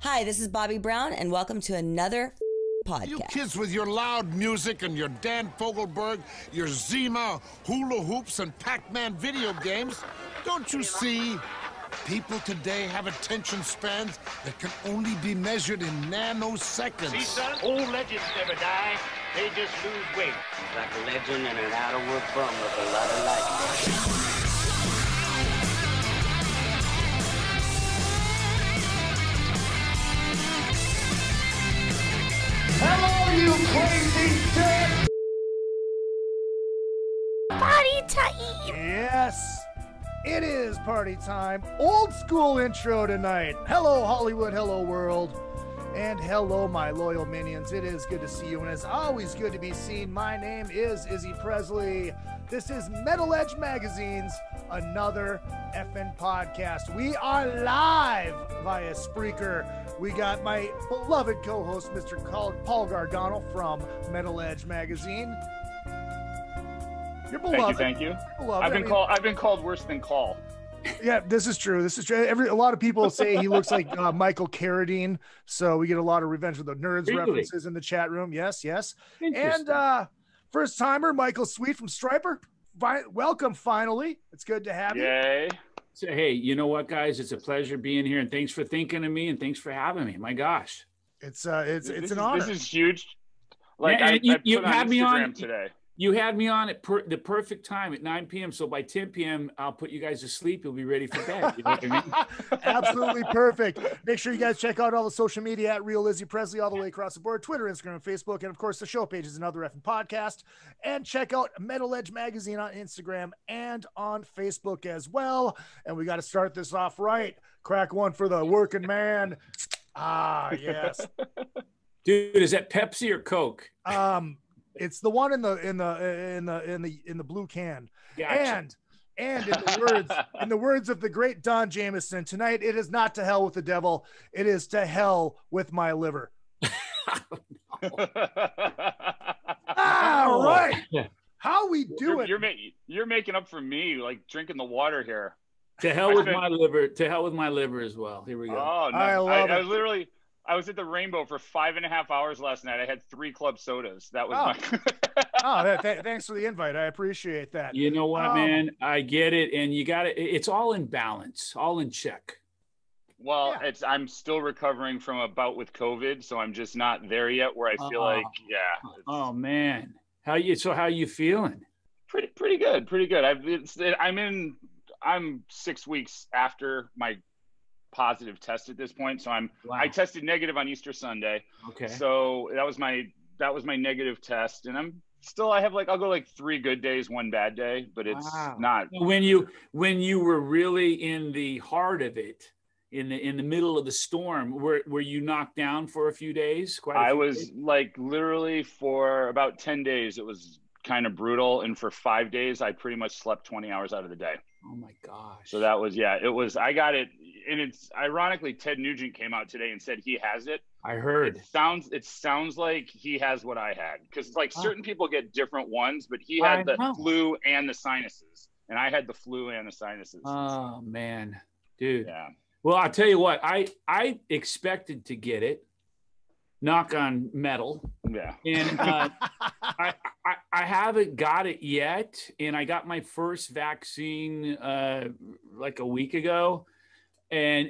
Hi, this is Bobby Brown, and welcome to another podcast. You kids with your loud music and your Dan Fogelberg, your Zima, hula hoops, and Pac-Man video games, don't you see? People today have attention spans that can only be measured in nanoseconds. See, son, old legends never die. They just lose weight. He's like a legend and an out-of-work bum with a lot of life. Hello, you crazy dick! Party time! Yes, it is party time. Old school intro tonight. Hello, Hollywood. Hello, world. And hello, my loyal minions. It is good to see you, and it's always good to be seen. My name is Izzy Presley. This is Metal Edge Magazine's another effing podcast. We are live via Spreaker. We got my beloved co-host, Mr. Paul Gargano from Metal Edge Magazine. You're beloved. Thank you. Beloved. I've been called worse than call. Yeah, this is true. This is true. A lot of people say he looks like Michael Carradine, so we get a lot of Revenge of the Nerds references in the chat room. Yes. And first timer, Michael Sweet from STRYPER. Welcome, finally. It's good to have you. Yay. So, hey, you know what, guys? It's a pleasure being here, and thanks for thinking of me, and thanks for having me. My gosh, it's an honor. This is huge. Like you had me on today. You had me on at the perfect time at 9 p.m. So by 10 p.m., I'll put you guys to sleep. You'll be ready for bed. You know what I mean? Absolutely perfect. Make sure you guys check out all the social media at Real Izzy Presley all the way across the board. Twitter, Instagram, Facebook, and of course the show page is Another Effing Podcast. And check out Metal Edge Magazine on Instagram and on Facebook as well. And we got to start this off right. Crack one for the working man. Ah, yes. Dude, is that Pepsi or Coke? It's the one in the blue can. Gotcha. And in the words of the great Don Jameson, tonight it is not to hell with the devil, it is to hell with my liver. All right. How we doing? You're making up for me, like drinking the water here. To hell with my liver. To hell with my liver as well. Here we go. Oh, no. I love it. I was at the Rainbow for 5.5 hours last night. I had 3 club sodas. That was Thanks for the invite. I appreciate that. You know what, man? I get it. And you got it. It's all in balance, all in check. Well, yeah. I'm still recovering from a bout with COVID, so I'm just not there yet where I feel like, Oh, man. How you feeling? Pretty good. I'm 6 weeks after my positive test at this point, so I tested negative on Easter Sunday. Okay. So that was my negative test, and I'll go like 3 good days, 1 bad day, but it's not. When you were really in the heart of it, in the middle of the storm, were you knocked down for a few days? I was like literally for about 10 days. It was kind of brutal, and for 5 days, I pretty much slept 20 hours out of the day. Oh my gosh. So that was, it was, I got it. And it's ironically, Ted Nugent came out today and said he has it. I heard. It sounds like he has what I had. Because like certain people get different ones, but he had the flu and the sinuses. And I had the flu and the sinuses. Oh man, dude. Yeah. Well, I'll tell you what, I expected to get it. Knock on metal. Yeah. And I haven't got it yet. And I got my first vaccine like a week ago. And,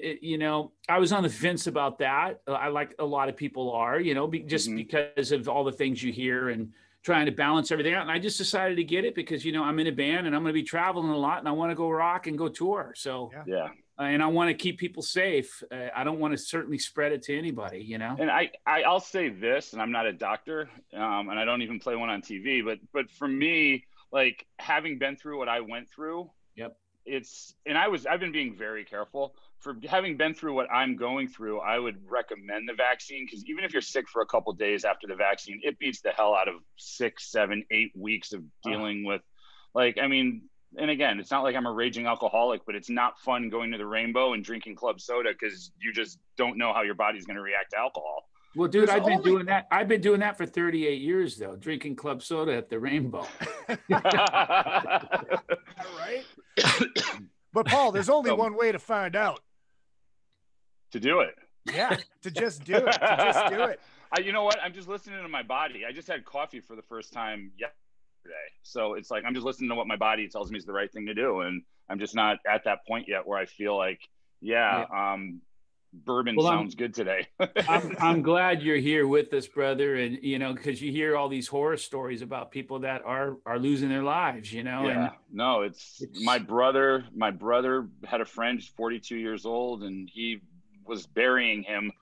I was on the fence about that. I like a lot of people are, because of all the things you hear and trying to balance everything out. And I just decided to get it because, I'm in a band and I'm going to be traveling a lot and I want to go rock and go tour. So, yeah. And I want to keep people safe. I don't want to certainly spread it to anybody, And I'll say this, and I'm not a doctor, and I don't even play one on TV, but for me, like having been through what I went through, yep. I've been being very careful. For having been through what I'm going through, I would recommend the vaccine because even if you're sick for a couple of days after the vaccine, it beats the hell out of 6, 7, 8 weeks of dealing with, and again, it's not like I'm a raging alcoholic, but it's not fun going to the Rainbow and drinking club soda because you just don't know how your body's going to react to alcohol. Well, dude, I've been doing that. I've been doing that for 38 years, though, drinking club soda at the Rainbow. Right? But Paul, there's only one way to find out. To do it. Yeah, to just do it. To just do it. You know what? I'm just listening to my body. I just had coffee for the first time yesterday. So it's like I'm just listening to what my body tells me is the right thing to do. And I'm just not at that point yet where I feel like, bourbon sounds good today. I'm glad you're here with us, brother. And, you know, because you hear all these horror stories about people that are losing their lives, you know. Yeah. And no, it's my brother. My brother had a friend, 42 years old, and he was burying him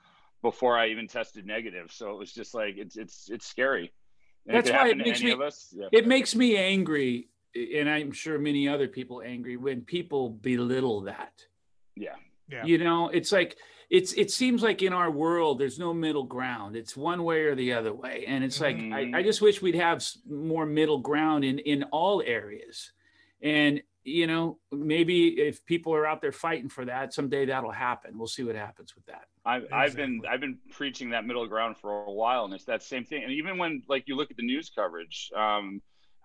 before I even tested negative. So it was just like, it's scary. And that's why it makes me, it makes me angry. And I'm sure many other people angry when people belittle that. Yeah. Yeah. You know, it's like, it seems like in our world, there's no middle ground. It's one way or the other way. And it's like, I just wish we'd have more middle ground in all areas. And, you know, maybe if people are out there fighting for that, someday that'll happen. We'll see what happens with that. I've been preaching that middle ground for a while, and it's that same thing. And even when, like, you look at the news coverage,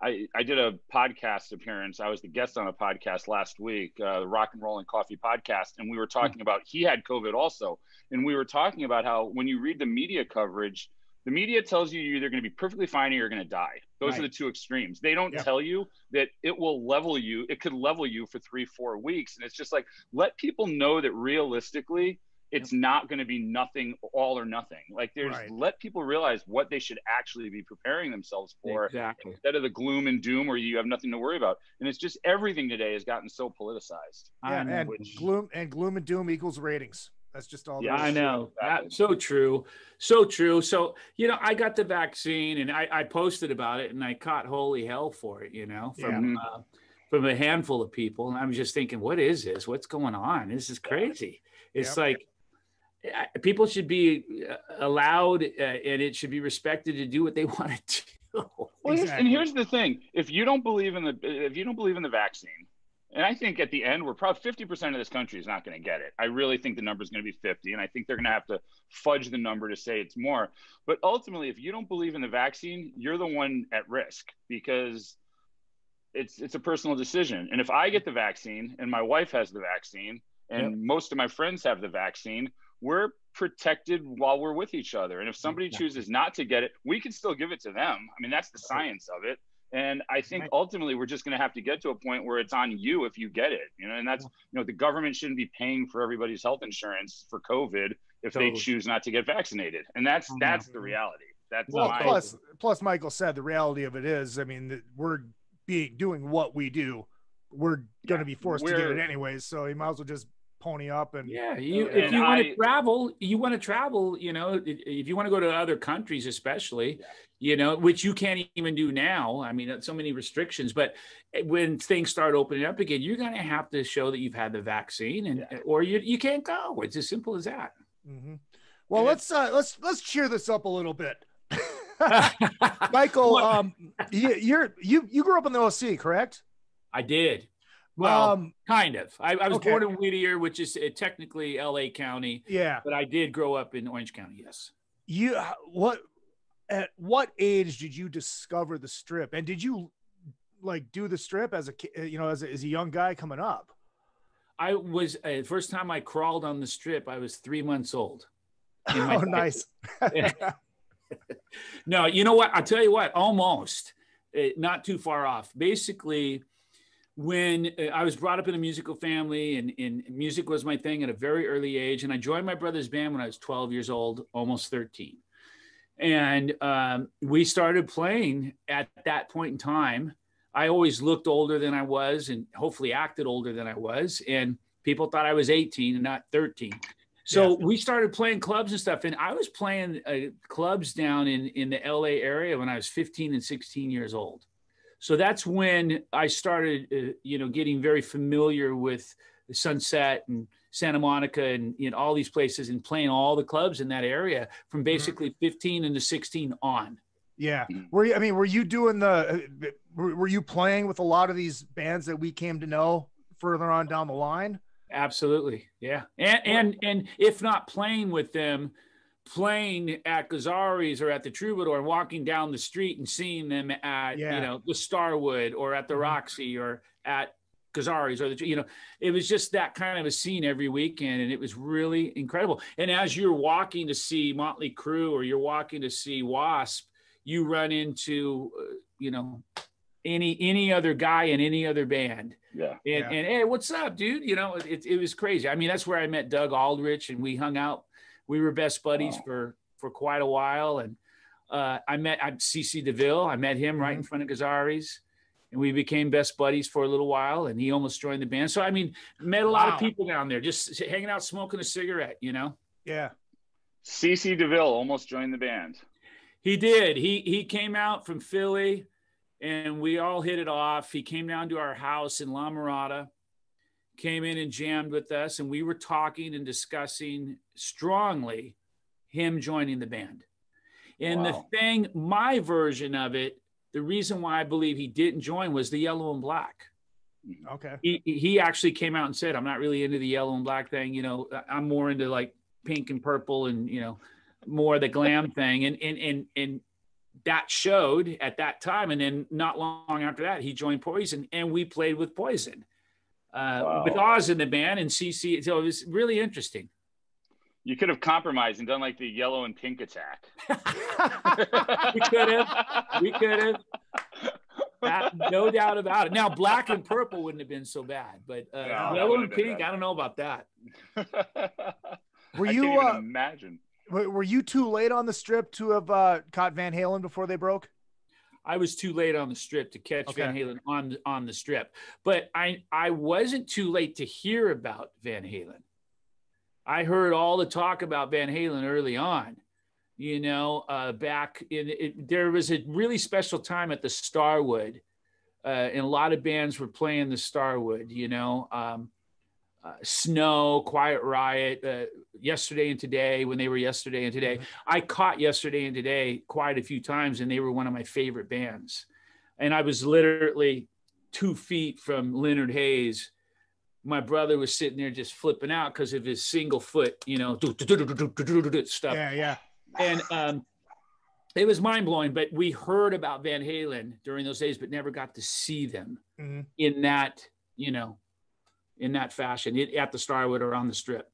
I did a podcast appearance. I was the guest on a podcast last week, the Rock and Roll and Coffee podcast, and we were talking about, he had COVID also, and we were talking about how when you read the media coverage, the media tells you you're either going to be perfectly fine or you're going to die. Those are the two extremes. They don't tell you that it will level you. It could level you for 3-4 weeks, and it's just like, let people know that realistically, it's not going to be nothing, all or nothing. Like let people realize what they should actually be preparing themselves for instead of the gloom and doom where you have nothing to worry about. And it's just everything today has gotten so politicized. Yeah, and gloom and doom equals ratings. That's just all. Yeah, I know. That's so true. So true. So, you know, I got the vaccine and I posted about it and I caught holy hell for it, you know, from a handful of people. And I was just thinking, what is this? What's going on? This is crazy. It's like, people should be allowed and it should be respected to do what they want to do. Well, and here's the thing: if you don't believe in the vaccine, and I think at the end we're probably 50% of this country is not going to get it. I really think the number is going to be 50, and I think they're going to have to fudge the number to say it's more. But ultimately, if you don't believe in the vaccine, you're the one at risk because it's a personal decision. And if I get the vaccine and my wife has the vaccine and most of my friends have the vaccine, we're protected while we're with each other. And if somebody chooses not to get it, we can still give it to them. I mean, that's the science of it. And I think ultimately we're just going to have to get to a point where it's on you if you get it, you know, and that's, you know, the government shouldn't be paying for everybody's health insurance for COVID if they choose not to get vaccinated. And that's the reality. That's plus Michael said, the reality of it is, I mean, we're doing what we do. We're going to be forced to get it anyways. So you might as well just pony up and if you want to travel, you know, if you want to go to other countries, especially, you know, which you can't even do now. I mean, so many restrictions, but when things start opening up again, you're going to have to show that you've had the vaccine and, or you can't go. It's as simple as that. Well, let's cheer this up a little bit. Michael, you grew up in the OC, correct? I did. Well, kind of. I was born in Whittier, which is technically LA County. Yeah. But I did grow up in Orange County, yes. At what age did you discover the Strip? And did you like do the Strip as a young guy coming up? I was first time I crawled on the Strip, I was 3 months old. Oh, nice. No, you know what? I'll tell you what, almost not too far off. Basically, when I was brought up in a musical family and music was my thing at a very early age. And I joined my brother's band when I was 12 years old, almost 13. And we started playing at that point in time. I always looked older than I was and hopefully acted older than I was. And people thought I was 18 and not 13. So we started playing clubs and stuff. And I was playing clubs down in the LA area when I was 15 and 16 years old. So that's when I started, getting very familiar with the Sunset and Santa Monica and all these places and playing all the clubs in that area from basically 15 into 16 on. Yeah. Were you playing with a lot of these bands that we came to know further on down the line? Absolutely. Yeah. And if not playing with them, playing at Gazzari's or at the Troubadour and walking down the street and seeing them at, the Starwood or at the Roxy or at Gazaris, or it was just that kind of a scene every weekend, and it was really incredible. And as you're walking to see Motley Crue or you're walking to see Wasp, you run into any other guy in any other band. And hey, what's up, dude? It was crazy. I mean, that's where I met Doug Aldrich, and we hung out. We were best buddies for quite a while. And I met CC DeVille. I met him right in front of Gazaris, and we became best buddies for a little while, and he almost joined the band. So, I mean, met a lot of people down there, just hanging out, smoking a cigarette, Yeah. CC DeVille almost joined the band. He did. He came out from Philly, and we all hit it off. He came down to our house in La Mirada, came in and jammed with us, and we were talking and discussing strongly him joining the band. And the thing, my version of it, the reason why I believe he didn't join was the yellow and black. Okay. He actually came out and said, I'm not really into the yellow and black thing. I'm more into like pink and purple and, more of the glam thing. And that showed at that time. And then not long after that, he joined Poison, and we played with Poison with Oz in the band and CC. So it was really interesting. You could have compromised and done like the yellow and pink attack. We could have. No doubt about it. Now, black and purple wouldn't have been so bad, but yellow and pink, I don't know about that. Were I you can't even imagine? Were you too late on the Strip to have caught Van Halen before they broke? I was too late on the Strip to catch Van Halen on the Strip, but I wasn't too late to hear about Van Halen. I heard all the talk about Van Halen early on, back there was a really special time at the Starwood, and a lot of bands were playing the Starwood, Snow, Quiet Riot, Yesterday and Today, when they were Yesterday and Today. I caught Yesterday and Today quite a few times, and they were one of my favorite bands. And I was literally 2 feet from Leonard Hayes. My brother was sitting there just flipping out because of his single foot, stuff. Yeah. And it was mind blowing, but we heard about Van Halen during those days, but never got to see them in that, in that fashion at the Starwood or on the Strip.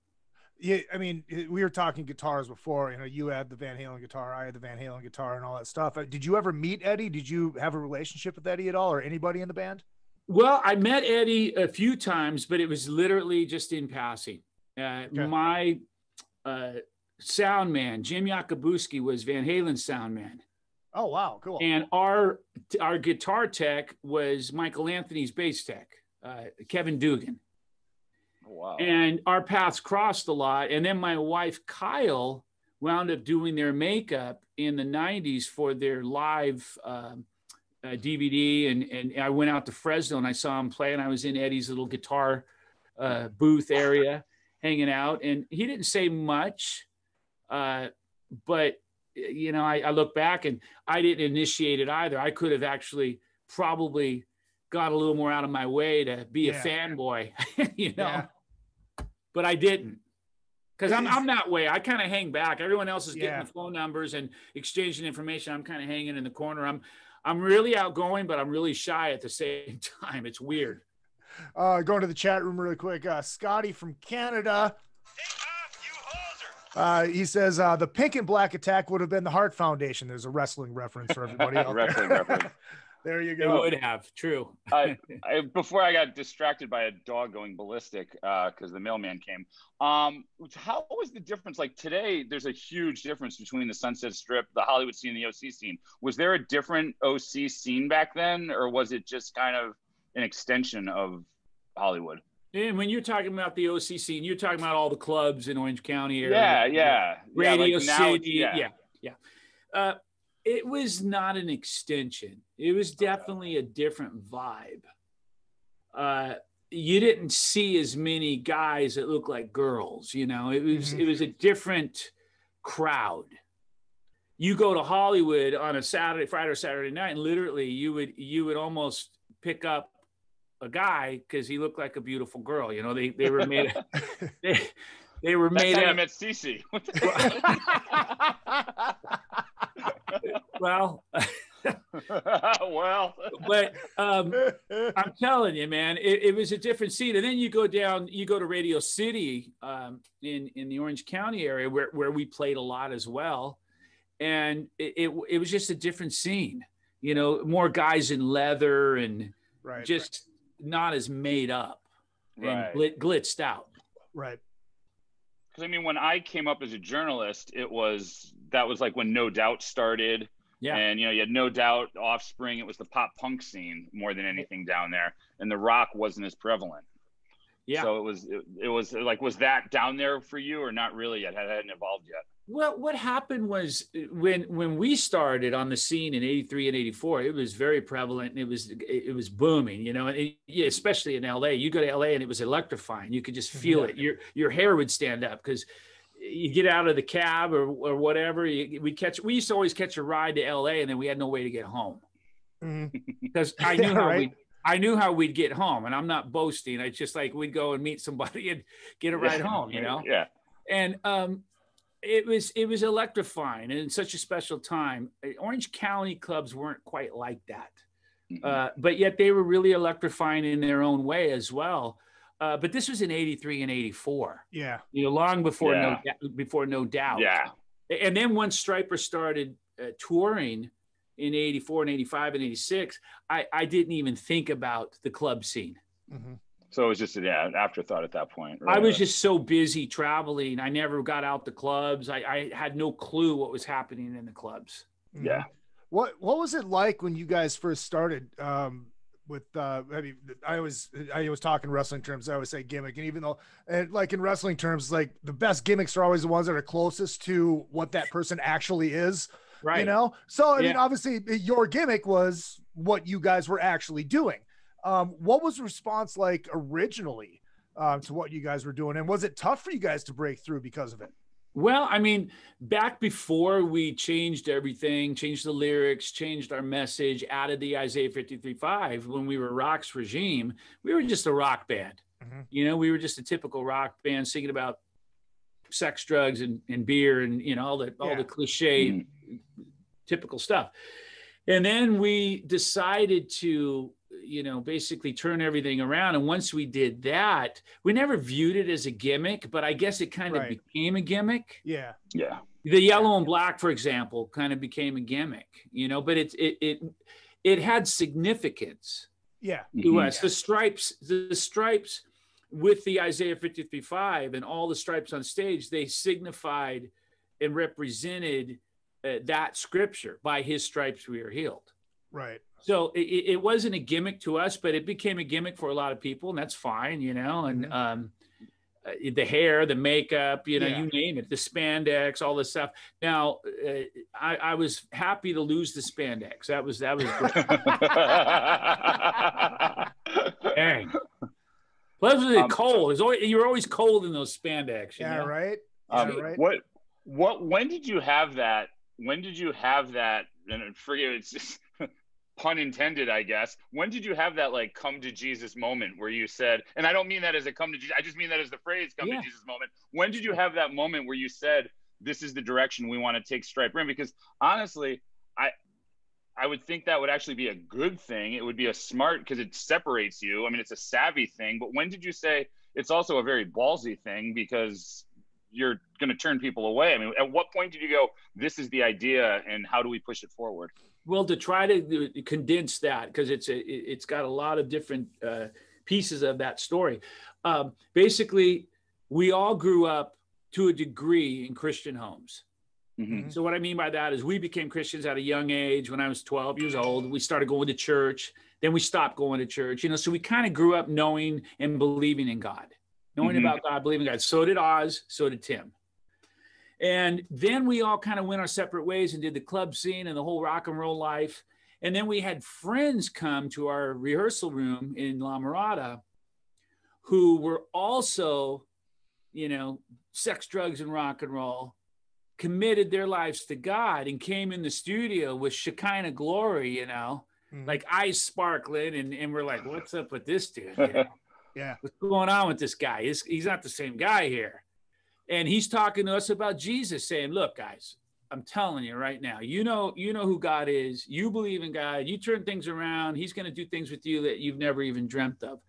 Yeah. I mean, we were talking guitars before, you had the Van Halen guitar, I had the Van Halen guitar and all that stuff. Did you ever meet Eddie? Did you have a relationship with Eddie at all, or anybody in the band? Well, I met Eddie a few times, but it was literally just in passing. My sound man, Jim Yakubuski, was Van Halen's sound man. Oh, wow. Cool. And our guitar tech was Michael Anthony's bass tech, Kevin Dugan. Oh, wow. And our paths crossed a lot. And then my wife, Kyle, wound up doing their makeup in the 90s for their live DVD, and I went out to Fresno and I saw him play, and I was in Eddie's little guitar booth area hanging out, and he didn't say much, but I look back and I didn't initiate it either. I could have actually probably got a little more out of my way to be a fanboy, but I didn't. Because I'm that way. I kind of hang back. Everyone else is getting the phone numbers and exchanging information. I'm kind of hanging in the corner. I'm really outgoing, but I'm really shy at the same time. It's weird. Going to the chat room really quick. Scotty from Canada. He says the pink and black attack would have been the Heart Foundation. There's a wrestling reference for everybody out there. There you go. It would have. True. Before I got distracted by a dog going ballistic because the mailman came. How was the difference? Like today, there's a huge difference between the Sunset Strip, the Hollywood scene, and the OC scene. Was there a different OC scene back then, or was it just kind of an extension of Hollywood? And when you're talking about the OC scene, you're talking about all the clubs in Orange County area. Yeah. Radio like now City. Yeah. It was not an extension. It was definitely a different vibe. You didn't see as many guys that looked like girls, it was a different crowd. You go to Hollywood on a Friday or Saturday night, and literally you would almost pick up a guy because he looked like a beautiful girl. They were made they were made That's how up. you met Cece. Well, well, but I'm telling you, man, it was a different scene. And then you go to Radio City in the Orange County area where we played a lot as well. And it was just a different scene, you know, more guys in leather and just not as made up and glitzed out. Right. Because I mean, when I came up as a journalist, that was like when No Doubt started. Yeah. And, you know, you had No Doubt, Offspring. It was the pop punk scene more than anything down there. And the rock wasn't as prevalent. Yeah. So it was like, was that down there for you or not really yet? It hadn't evolved yet. Well, what happened was when we started on the scene in 83 and 84, it was very prevalent and it was booming, you know, and especially in LA. You go to LA and it was electrifying. You could just feel it. Your hair would stand up because you get out of the cab or whatever. We used to always catch a ride to LA and then we had no way to get home because I knew how we'd get home, and I'm not boasting. It's just like we'd go and meet somebody and get a ride home, you know? Yeah. And, it was electrifying and such a special time. Orange County clubs weren't quite like that, but yet they were really electrifying in their own way as well. But this was in 83 and 84. Yeah, you know, long before No Doubt. Yeah, and then once Stryper started touring in 84 and 85 and 86, I didn't even think about the club scene. Mm-hmm. So it was just an afterthought at that point. Right? I was just so busy traveling. I never got out the clubs. I had no clue what was happening in the clubs. Yeah. What was it like when you guys first started with I mean, I always talk in wrestling terms. I always say gimmick. And even though like in wrestling terms, like the best gimmicks are always the ones that are closest to what that person actually is. Right. You know? So I mean, obviously your gimmick was what you guys were actually doing. What was the response like originally to what you guys were doing? And was it tough for you guys to break through because of it? Well, I mean, back before we changed everything, changed the lyrics, changed our message, added the Isaiah 53:5, when we were Rock's regime, we were just a rock band. Mm-hmm. You know, we were just a typical rock band singing about sex, drugs, and beer and, you know, all the cliche, typical stuff. And then we decided to, you know, basically turn everything around. And once we did that, we never viewed it as a gimmick, but I guess it kind of became a gimmick. Yeah. Yeah. The yellow and black, for example, kind of became a gimmick, you know, but it had significance. Yeah. To us. The stripes with the Isaiah 53:5 and all the stripes on stage, they signified and represented that scripture. By his stripes we are healed. Right. So it wasn't a gimmick to us, but it became a gimmick for a lot of people, and that's fine, you know. And the hair, the makeup, you know, you name it, the spandex, all this stuff. Now, I was happy to lose the spandex. That was great. Dang. Plus, it was cold. You were always cold in those spandex. You know? Right. Right. When did you have that? When did you have that? And forget it's just pun intended, I guess. When did you have that like come to Jesus moment where you said, and I don't mean that as a come to Jesus, I just mean that as the phrase come to Jesus moment. When did you have that moment where you said, this is the direction we want to take Stryper in? Because honestly, I would think that would actually be a good thing. It would be a smart, because it separates you. I mean, it's a savvy thing, but when did you say it's also a very ballsy thing because you're going to turn people away? I mean, at what point did you go, this is the idea and how do we push it forward? Well, to try to condense that, because it's got a lot of different pieces of that story. Basically, we all grew up to a degree in Christian homes. Mm-hmm. So what I mean by that is we became Christians at a young age. When I was 12 years old, we started going to church. Then we stopped going to church. You know, so we kind of grew up knowing and believing in God, knowing about God, believing in God. So did Oz. So did Tim. And then we all kind of went our separate ways and did the club scene and the whole rock and roll life. And then we had friends come to our rehearsal room in La Mirada who were also, you know, sex, drugs, and rock and roll, committed their lives to God and came in the studio with Shekinah glory, you know, like eyes sparkling. And we're like, what's up with this dude? You know? Yeah. What's going on with this guy? He's not the same guy here. And he's talking to us about Jesus, saying, look, guys, I'm telling you right now, you know who God is. You believe in God. You turn things around. He's going to do things with you that you've never even dreamt of.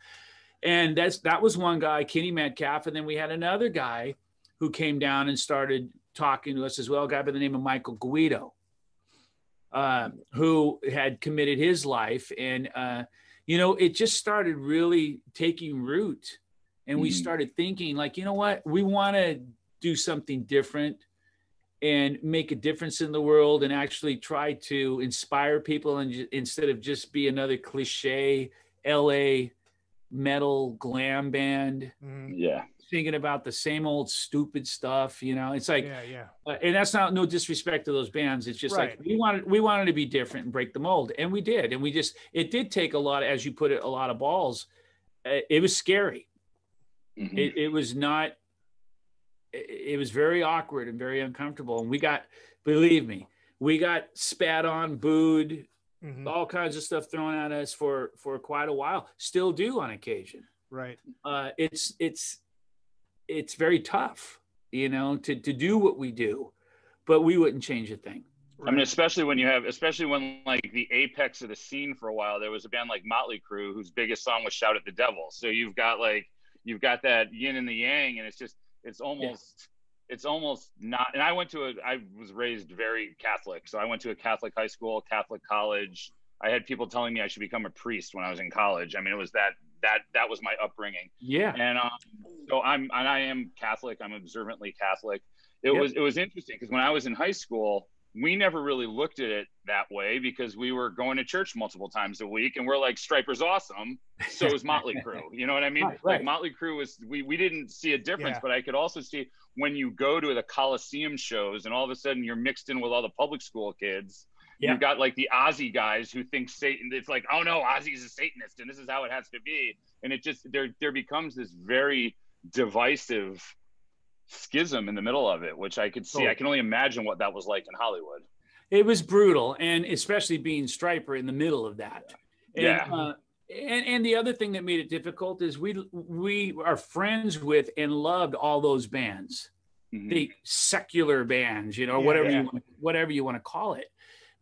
And that was one guy, Kenny Metcalf. And then we had another guy who came down and started talking to us as well, a guy by the name of Michael Guido, who had committed his life. And, it just started really taking root. And we started thinking like, you know what, we want to do something different and make a difference in the world and actually try to inspire people, and instead of just be another cliche LA metal glam band. Yeah. Thinking about the same old stupid stuff, it's like, and that's no disrespect to those bands. It's just like, we wanted to be different and break the mold. And we did. And it did take a lot, as you put it, a lot of balls. It was scary. It was not, it was very awkward and very uncomfortable. And believe me, we got spat on, booed, all kinds of stuff thrown at us for quite a while. Still do on occasion. Right. It's very tough, to do what we do, but we wouldn't change a thing. I mean, especially when like the apex of the scene for a while, there was a band like Motley Crue whose biggest song was "Shout at the Devil." So you've got that yin and the yang, and it's almost not. And I was raised very Catholic, so I went to a Catholic high school, Catholic college. I had people telling me I should become a priest when I was in college. I mean, it was that was my upbringing. Yeah. And so I am Catholic. I'm observantly Catholic. It was interesting because when I was in high school, we never really looked at it that way because we were going to church multiple times a week, and we're like, Stryper's awesome. So is Motley Crue. You know what I mean? Right. Like Motley Crue we didn't see a difference, but I could also see when you go to the Coliseum shows and all of a sudden you're mixed in with all the public school kids. Yeah. You've got like the Ozzy guys who think Satan, it's like, oh no, Ozzy's a Satanist and this is how it has to be. And it just, there becomes this very divisive schism in the middle of it, which I could see. I can only imagine what that was like in Hollywood. It was brutal. And especially being Stryper in the middle of that. And, and the other thing that made it difficult is we are friends with and loved all those bands, the secular bands, whatever you want to call it.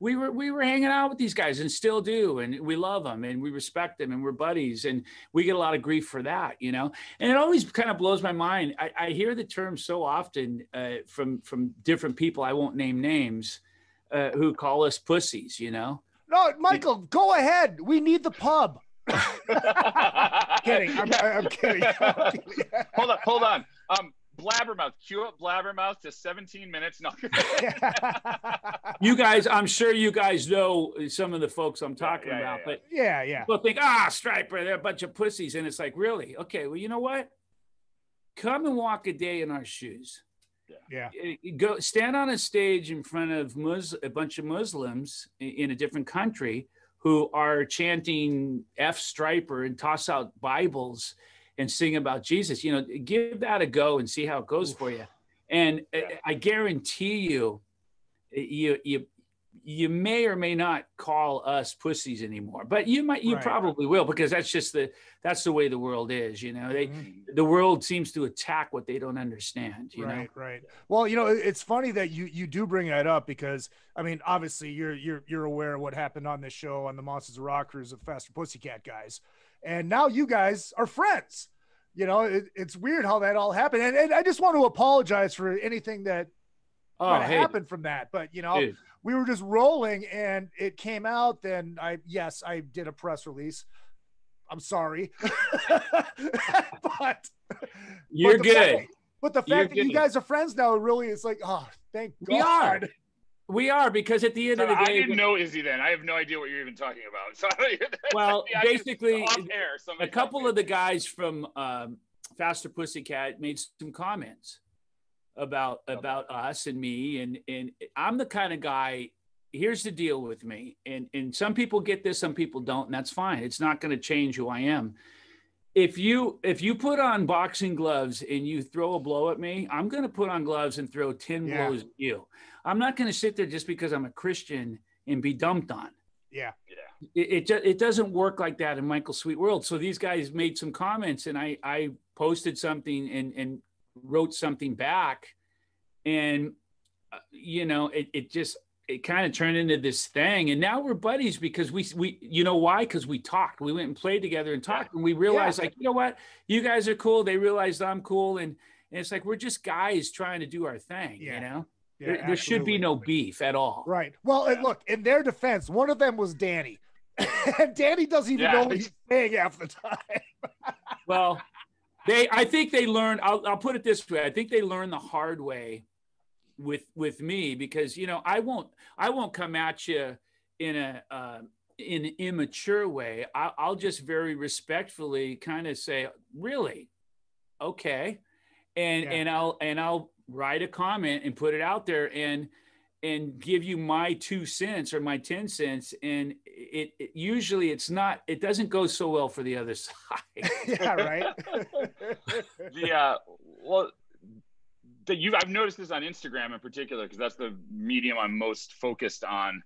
We were hanging out with these guys and still do, and we love them and we respect them and we're buddies, and we get a lot of grief for that, And it always kind of blows my mind. I hear the term so often from different people, I won't name names, who call us pussies, No, Michael, go ahead. We need the pub. Kidding. I'm kidding. Hold on. Blabbermouth, cue up Blabbermouth to 17 minutes. No. You guys, I'm sure you guys know some of the folks I'm talking about, but people think, Stryper, they're a bunch of pussies. And it's like, really? Okay, well, you know what? Come and walk a day in our shoes. Yeah. Go stand on a stage in front of a bunch of Muslims in a different country who are chanting F Stryper and toss out Bibles and sing about Jesus. Give that a go and see how it goes for you. And I guarantee you may or may not call us pussies anymore, but you probably will, because that's the way the world is. The world seems to attack what they don't understand. Right. Well, it's funny that you do bring that up, because I mean, obviously you're aware of what happened on this show on the Monsters of Rock Cruise of Faster Pussycat guys. And now you guys are friends. It's weird how that all happened. And I just want to apologize for anything that happened from that. But, dude, we were just rolling and it came out. Then I did a press release. I'm sorry. but you're good. But the fact that you guys are friends now, really, it's like, thank God. We are, because at the end of the day, I didn't know Izzy then. I have no idea what you're even talking about. So, well, basically, a couple of the guys from Faster Pussycat made some comments about us and me, and I'm the kind of guy. Here's the deal with me, and some people get this, some people don't, and that's fine. It's not going to change who I am. If you put on boxing gloves and you throw a blow at me, I'm going to put on gloves and throw 10 blows at you. I'm not going to sit there just because I'm a Christian and be dumped on. Yeah. It doesn't work like that in Michael's sweet world. So these guys made some comments, and I posted something and wrote something back, and you know, it kind of turned into this thing, and now we're buddies because we you know why? Because we talked. We went and played together and talked, and we realized like, you know what, you guys are cool. They realized I'm cool, and it's like we're just guys trying to do our thing. You know, there should be no beef at all. Right. Well, and look, in their defense, one of them was Danny, and Danny doesn't even know what he's saying half the time. Well, I think they learned. I'll put it this way. I think they learned the hard way with me, because you know I won't come at you in an immature way. I'll just very respectfully kind of say, really, okay, and I'll write a comment and put it out there and give you my 2 cents or my 10 cents, and it usually it doesn't go so well for the other side. Yeah, right. Well, I've noticed this on Instagram in particular, because that's the medium I'm most focused on.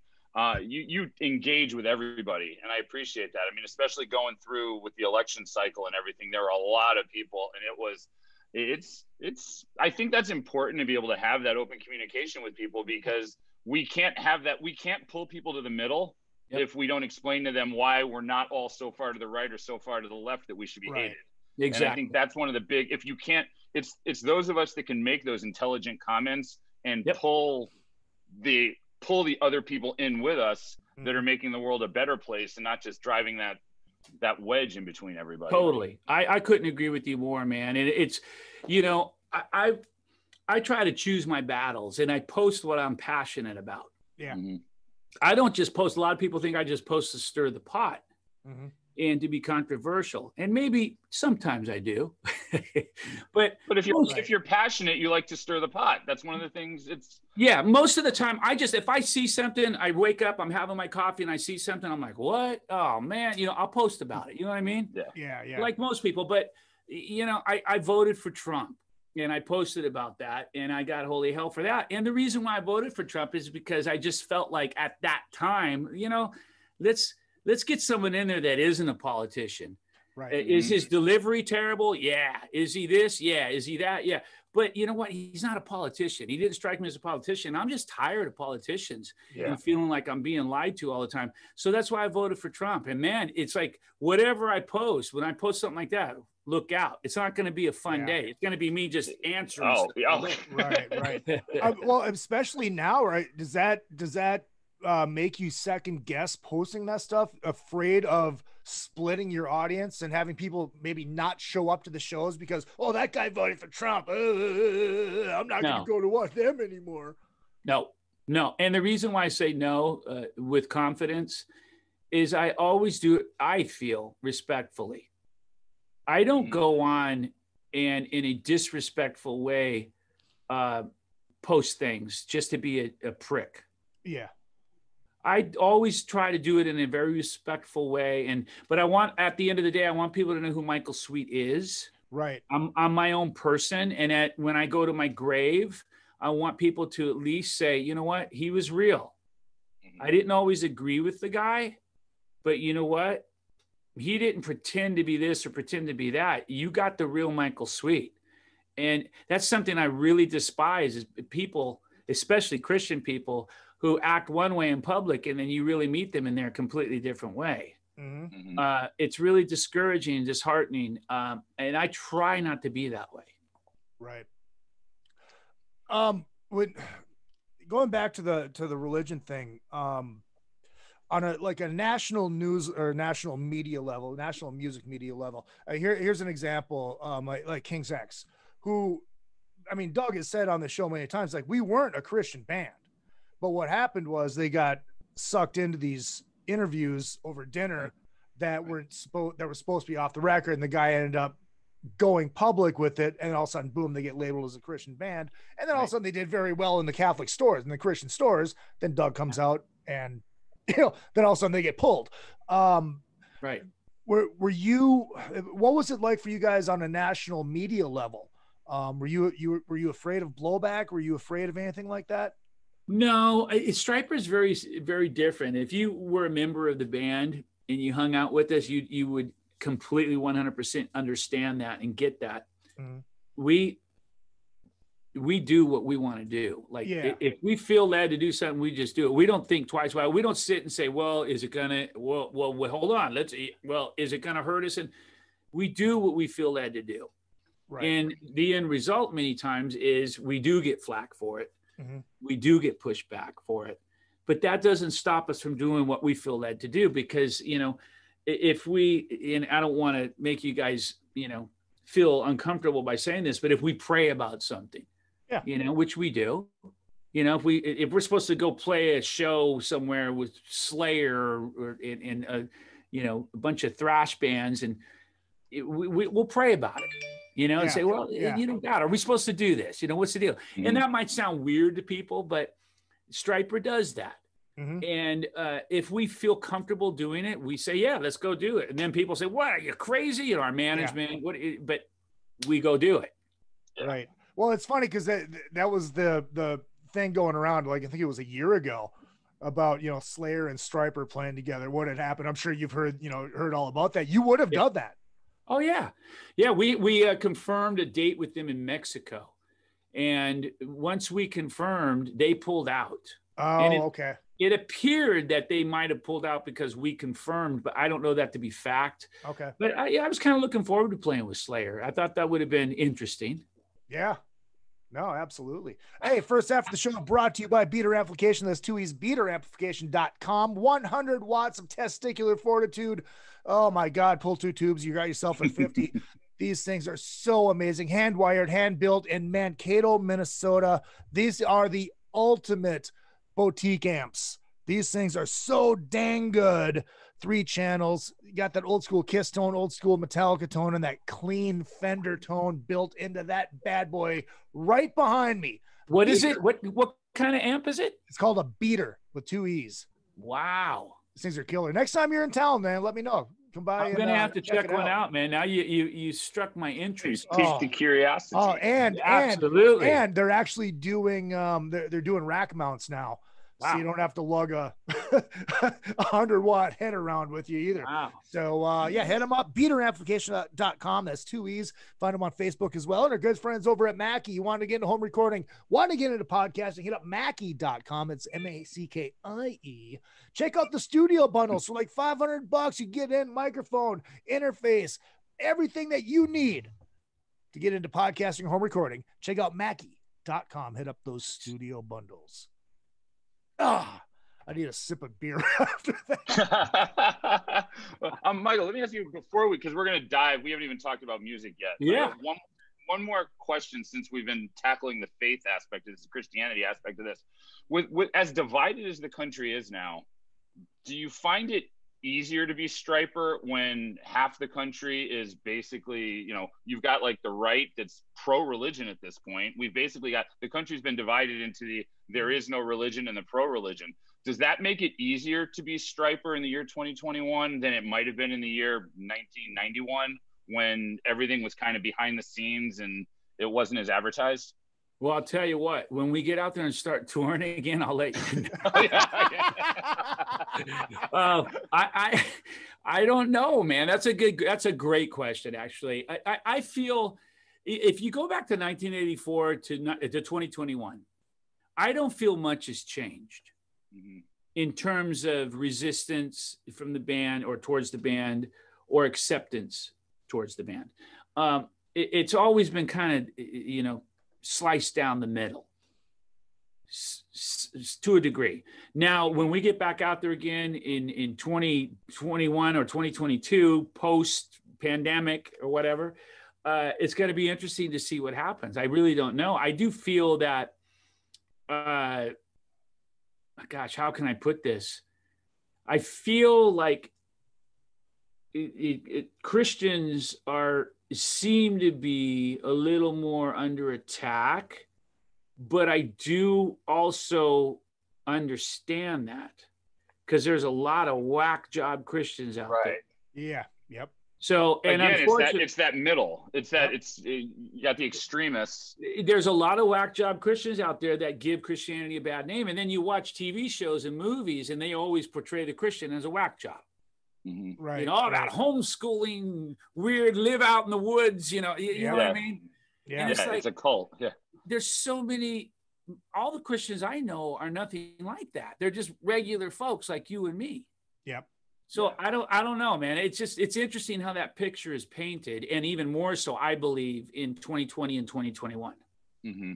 You engage with everybody, and I appreciate that. I mean, especially going through with the election cycle and everything, there were a lot of people, and I think that's important to be able to have that open communication with people, because we can't have that. We can't pull people to the middle if we don't explain to them why we're not all so far to the right or so far to the left that we should be hated. Exactly. And I think that's one of the big, if you can't, it's those of us that can make those intelligent comments and pull the other people in with us that are making the world a better place, and not just driving that wedge in between everybody. Totally. I couldn't agree with you more, man. And it's, you know, I try to choose my battles, and I post what I'm passionate about. Yeah. Mm-hmm. I don't just post. A lot of people think I just post to stir the pot and to be controversial. And maybe sometimes I do, but if you're passionate, you like to stir the pot. That's one of the things. Most of the time if I see something, I wake up, I'm having my coffee and I see something, I'm like, what? Oh man. You know, I'll post about it. You know what I mean? Yeah. Like most people, but you know, I voted for Trump, and I posted about that, and I got holy hell for that. And the reason why I voted for Trump is because I just felt like at that time, you know, let's get someone in there that isn't a politician. Right. Is his delivery terrible? Yeah. Is he this? Yeah. Is he that? Yeah. But you know what? He's not a politician. He didn't strike me as a politician. I'm just tired of politicians and feeling like I'm being lied to all the time. So that's why I voted for Trump. And man, it's like whatever I post, when I post something like that, look out. It's not going to be a fun day. It's going to be me just answering. Right. Well, especially now, right? Does that make you second guess posting that stuff, afraid of splitting your audience and having people maybe not show up to the shows because, oh, that guy voted for Trump. I'm not going to go to watch them anymore. No. And the reason why I say no with confidence is I always do it, I feel, respectfully. I don't go on and in a disrespectful way post things just to be a prick. Yeah. I always try to do it in a very respectful way. But at the end of the day, I want people to know who Michael Sweet is. Right. I'm my own person. And when I go to my grave, I want people to at least say, you know what? He was real. I didn't always agree with the guy, but you know what? He didn't pretend to be this or pretend to be that. You got the real Michael Sweet. And that's something I really despise, is people, especially Christian people, who act one way in public and then you really meet them in their completely different way. It's really discouraging and disheartening. And I try not to be that way. Right. Going back to the religion thing, on a national news or national media level, national music media level, here's an example, like King's X, who, I mean, Doug has said on the show many times, like, we weren't a Christian band, but what happened was they got sucked into these interviews over dinner that were supposed to be off the record, and the guy ended up going public with it, and all of a sudden, boom, they get labeled as a Christian band, and then all of a sudden they did very well in the Catholic stores, in the Christian stores. Then Doug comes out, and then all of a sudden they get pulled. Right. Were you? What was it like for you guys on a national media level? Were you afraid of blowback? Were you afraid of anything like that? No, Stryper is very, very different. If you were a member of the band and you hung out with us, you would completely 100% understand that and get that. we do what we want to do. Like Yeah. if we feel led to do something, we just do it. We don't think twice about it. We don't sit and say, well, is it gonna, well, hold on. Is it gonna hurt us? And we do what we feel led to do. Right. And the end result many times is we do get flack for it. Mm-hmm. We do get pushed back for it. But that doesn't stop us from doing what we feel led to do, because, you know, if we, and I don't want to make you guys, you know, feel uncomfortable by saying this, but if we pray about something, yeah, you know, which we do, you know, if we're supposed to go play a show somewhere with Slayer or in you know, a bunch of thrash bands, and we'll pray about it, you know, and say, well, you know, God, are we supposed to do this? You know, what's the deal? Mm-hmm. And that might sound weird to people, but Stryper does that. Mm-hmm. And if we feel comfortable doing it, we say, yeah, let's go do it. And then people say, what, are you crazy? You know, our management, but we go do it. Right. Well, it's funny because that was the thing going around, like, I think it was a year ago, about, you know, Slayer and Stryper playing together. What had happened? I'm sure you've heard all about that. You would have done that. Oh yeah. Yeah. We confirmed a date with them in Mexico. And once we confirmed, they pulled out. Oh, okay. It appeared that they might have pulled out because we confirmed, but I don't know that to be fact. Okay. But I was kind of looking forward to playing with Slayer. I thought that would have been interesting. Yeah. No, absolutely. Hey, first half of the show brought to you by Beater Amplification. That's 2E's beateramplification.com. 100 watts of testicular fortitude. Oh my God, pull 2 tubes. You got yourself a 50. These things are so amazing. Hand wired, hand built in Mankato, Minnesota. These are the ultimate boutique amps. These things are so dang good. 3 channels. You got that old school Kiss tone, old school Metallica tone, and that clean Fender tone built into that bad boy right behind me. What is it? What kind of amp is it? It's called a Beater with 2 E's. Wow. These things are killer. Next time you're in town, man, let me know. Come by. I'm gonna have to check one out, man. Now you struck my interest. Piqued the curiosity. Oh, and absolutely. And they're actually doing they're doing rack mounts now. Wow. So you don't have to lug a 100-watt head around with you either. Wow. So yeah, hit them up, beateramplification.com. That's 2 E's. Find them on Facebook as well. And our good friends over at Mackie. You want to get into home recording, want to get into podcasting, hit up Mackie.com. It's MACKIE. Check out the studio bundles for like $500. You get in microphone, interface, everything that you need to get into podcasting or home recording. Check out Mackie.com. Hit up those studio bundles. I need a sip of beer after that. Michael, let me ask you before because we're going to dive. We haven't even talked about music yet. Yeah. One more question, since we've been tackling the faith aspect of this, Christianity aspect of this. With as divided as the country is now, do you find it easier to be Stryper when half the country is basically, you know, you've got like the right that's pro-religion at this point. We've basically got, the country's been divided into the there is no religion and the pro-religion. Does that make it easier to be Stryper in the year 2021 than it might have been in the year 1991 when everything was kind of behind the scenes and it wasn't as advertised? Well, I'll tell you what, when we get out there and start touring again, I'll let you know. I don't know, man. That's a great question, actually. I feel if you go back to 1984 to 2021, I don't feel much has changed in terms of resistance from the band or towards the band or acceptance towards the band. It's always been kind of, you know, sliced down the middle to a degree. Now, when we get back out there again in 2021 or 2022, post pandemic or whatever, it's going to be interesting to see what happens. I really don't know. I do feel that, gosh, how can I put this? I feel like Christians seem to be a little more under attack, but I do also understand that because there's a lot of whack job Christians out there. Yeah. Yep. So, and again, it's that middle. It's that you got the extremists. There's a lot of whack job Christians out there that give Christianity a bad name, and then you watch TV shows and movies, and they always portray the Christian as a whack job. Mm-hmm. Right. You know, all about homeschooling, weird, live out in the woods, you know, you know what I mean? Yeah. And It's a cult. Yeah. there's so many, all the Christians I know are nothing like that. They're just regular folks like you and me. Yep. So I don't know, man. It's interesting how that picture is painted, and even more so, I believe, in 2020 and 2021. Mm-hmm.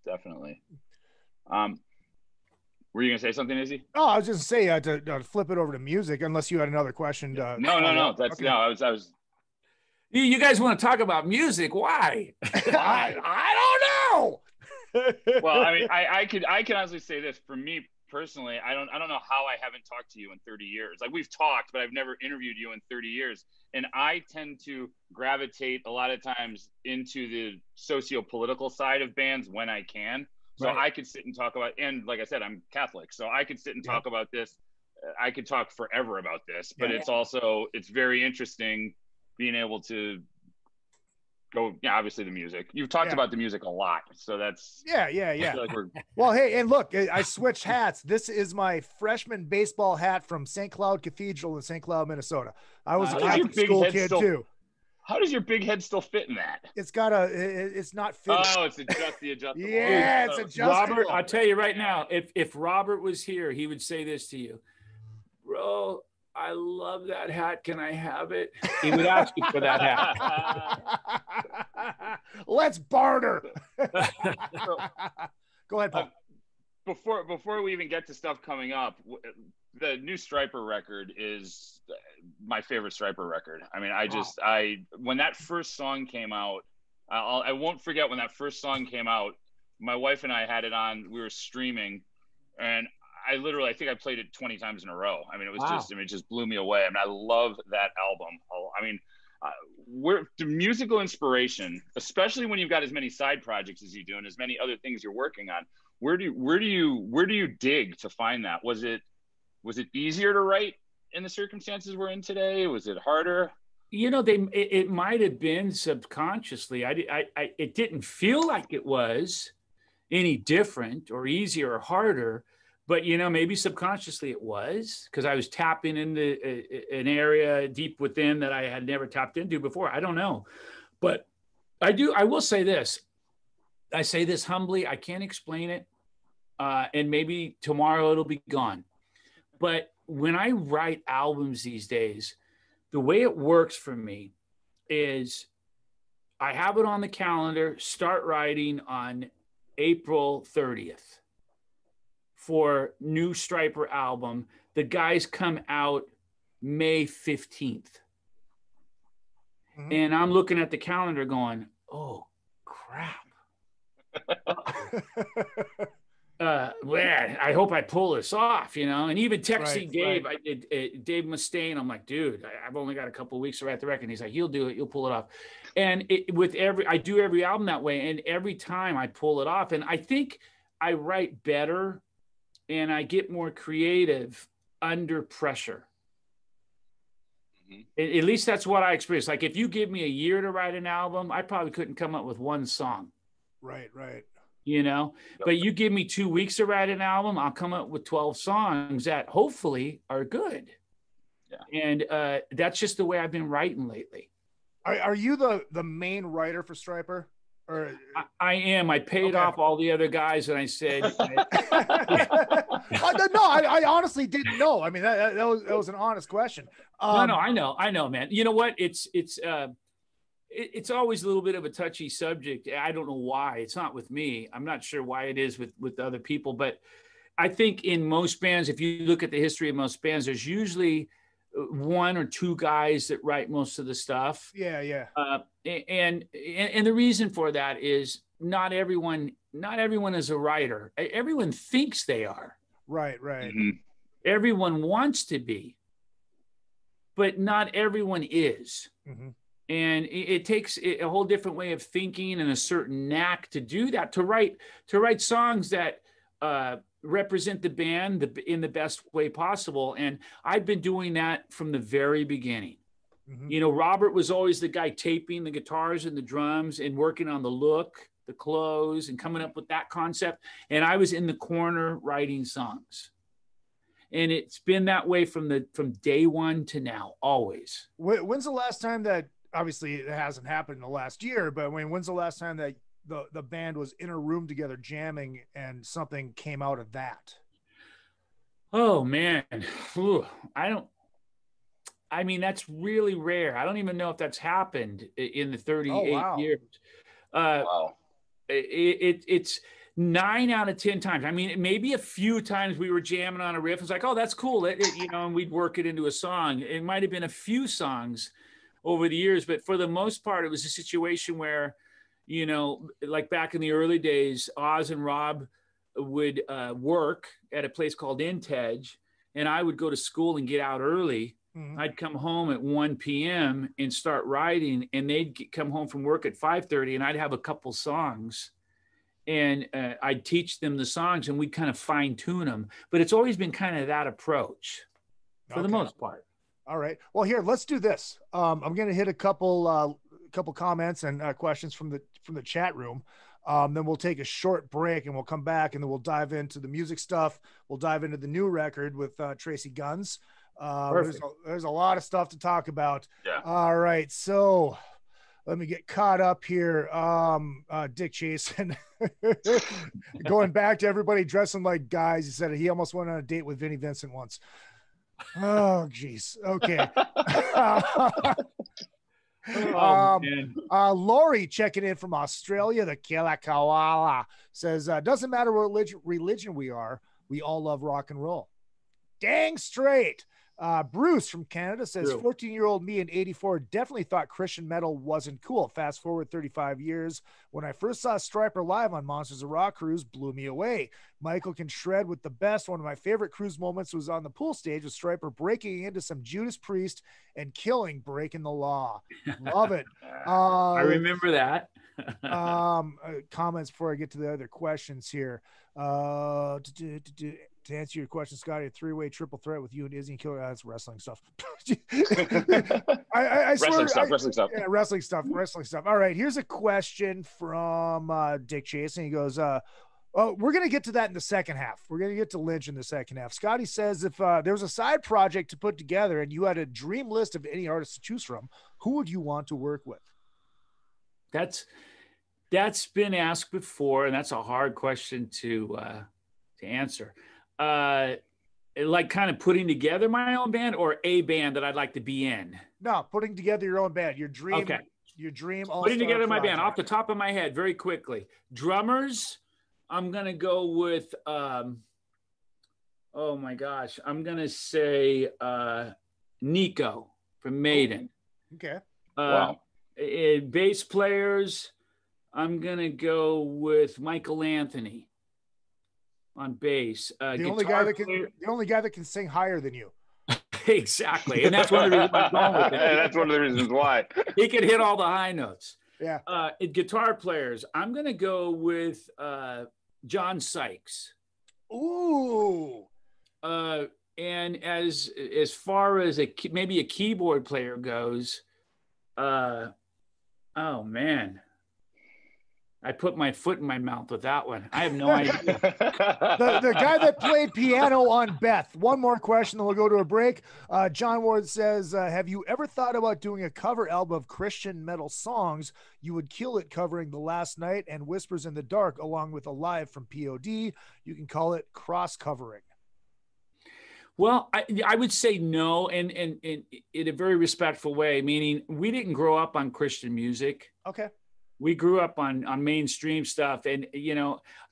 Definitely. Were you gonna say something, Izzy? Oh, I was just saying to flip it over to music, unless you had another question. No. That's okay. No. I was. You guys want to talk about music? Why? I don't know. Well, I mean, I can honestly say this for me personally. I don't know how I haven't talked to you in 30 years. Like, we've talked, but I've never interviewed you in 30 years. And I tend to gravitate a lot of times into the socio-political side of bands when I can. So I could sit and talk about, and like I said, I'm Catholic, so I could sit and talk about this. I could talk forever about this, but it's very interesting being able to go, obviously the music. You've talked about the music a lot, so that's yeah. I feel like well, hey, and look, I switched hats. This is my freshman baseball hat from St. Cloud Cathedral in St. Cloud, Minnesota. I was a Catholic school kid too. How does your big head still fit in that? It's got it's not fitting. Oh, it's adjustable. Yeah, it's adjustable. Robert, I'll tell you right now, if Robert was here, he would say this to you, bro. I love that hat. Can I have it? He would ask you for that hat. Let's barter. So, go ahead, Paul. Before we even get to stuff coming up, the new Stryper record is my favorite Stryper record. I mean, when that first song came out, I won't forget when that first song came out. My wife and I had it on. We were streaming, and I think I played it 20 times in a row. I mean, it was it just blew me away. I mean, I love that album. I mean, the musical inspiration, especially when you've got as many side projects as you do and as many other things you're working on. Where do you dig to find that? Was it easier to write in the circumstances we're in today? Was it harder? You know, it might have been subconsciously. It didn't feel like it was any different or easier or harder. But, you know, maybe subconsciously it was, because I was tapping into an area deep within that I had never tapped into before. I don't know. But I will say this. I say this humbly. I can't explain it. And maybe tomorrow it'll be gone. But when I write albums these days, the way it works for me is I have it on the calendar, start writing on April 30th. For new Stryper album. The guys come out May 15th. Mm-hmm. And I'm looking at the calendar going, oh, crap. Man, I hope I pull this off, you know? And even texting Dave, Dave Mustaine, I'm like, dude, I've only got a couple of weeks to write the record. And he's like, you'll do it. You'll pull it off. And I do every album that way. And every time I pull it off. And I think I write better and I get more creative under pressure. Mm-hmm. At least that's what I experienced. Like, if you give me a year to write an album, I probably couldn't come up with one song. Right. You know, but you give me 2 weeks to write an album, I'll come up with 12 songs that hopefully are good. Yeah. And that's just the way I've been writing lately. Are you the main writer for Stryper? Or I am. I paid off all the other guys, and I said, I honestly didn't know. I mean, that was an honest question. No, I know, man. You know what? It's always a little bit of a touchy subject. I don't know why. It's not with me. I'm not sure why it is with other people, but I think in most bands, if you look at the history of most bands, there's usually one or two guys that write most of the stuff. Yeah. And the reason for that is not everyone is a writer. Everyone thinks they are. Right. Mm-hmm. Everyone wants to be, but not everyone is. Mm-hmm. And it takes a whole different way of thinking and a certain knack to do that, to write songs that represent the band in the best way possible. And I've been doing that from the very beginning. Mm-hmm. You know, Robert was always the guy taping the guitars and the drums and working on the look, the clothes, and coming up with that concept. And I was in the corner writing songs. And it's been that way from day one to now, always. When's the last time that, obviously it hasn't happened in the last year, but when's the last time that the band was in a room together jamming and something came out of that? Oh man. Ooh, I mean, that's really rare. I don't even know if that's happened in the 38 years. Wow. It's 9 out of 10 times. I mean, maybe a few times we were jamming on a riff. It's like, oh, that's cool. And we'd work it into a song. It might've been a few songs over the years, but for the most part, it was a situation where, like back in the early days, Oz and Rob would work at a place called Intedge, and I would go to school and get out early. Mm-hmm. I'd come home at 1 p.m. and start writing, and they'd come home from work at 5:30, and I'd have a couple songs, and I'd teach them the songs, and we'd kind of fine tune them. But it's always been kind of that approach for the most part. All right. Well, here, let's do this. I'm going to hit a couple comments and questions from the chat room. Then we'll take a short break and we'll come back and then we'll dive into the music stuff. We'll dive into the new record with TRACII GUNS. There's a lot of stuff to talk about. Yeah. All right. So let me get caught up here. Dick Jason going back to everybody dressing like guys. He said he almost went on a date with Vinnie Vincent once. Oh, geez. Okay. Lori checking in from Australia, the Kilakawala, says, doesn't matter what religion we are, we all love rock and roll. Dang straight. Bruce from Canada says, 14-year-old me in 84 definitely thought Christian metal wasn't cool. Fast forward 35 years. When I first saw Stryper live on Monsters of Rock cruise, blew me away. Michael can shred with the best. One of my favorite cruise moments was on the pool stage with Stryper breaking into some Judas Priest and killing Breaking the Law. Love it. I remember that. Comments before I get to the other questions here. To answer your question, Scotty, a 3-way triple threat with you and Izzy and Killer. That's wrestling stuff. I wrestling swear, stuff. Yeah, wrestling stuff. All right, here's a question from Dick Jason. He goes, we're going to get to that in the second half. We're going to get to Lynch in the second half. Scotty says, if there was a side project to put together and you had a dream list of any artist to choose from, who would you want to work with? That's been asked before, and that's a hard question to answer. Like kind of putting together my own band or a band that I'd like to be in? No, putting together your own band, your dream. Okay. Your dream. Putting together my band off the top of my head, very quickly. Drummers, I'm going to go with, oh my gosh, I'm going to say Nico from Maiden. Okay. Wow. Bass players, I'm going to go with Michael Anthony on bass. The only guy that can sing higher than you. Exactly. And that's one of the reasons I'm going with it. That's one of the reasons why. He can hit all the high notes. Yeah. Guitar players, I'm going to go with John Sykes. Ooh. And as far as maybe a keyboard player goes, oh man, I put my foot in my mouth with that one. I have no idea. the guy that played piano on Beth. One more question, then we'll go to a break. John Ward says, have you ever thought about doing a cover album of Christian metal songs? You would kill it covering The Last Night and Whispers in the Dark, along with Alive from POD. You can call it cross-covering. Well, I would say no, and in a very respectful way, meaning we didn't grow up on Christian music. Okay. We grew up on mainstream stuff, and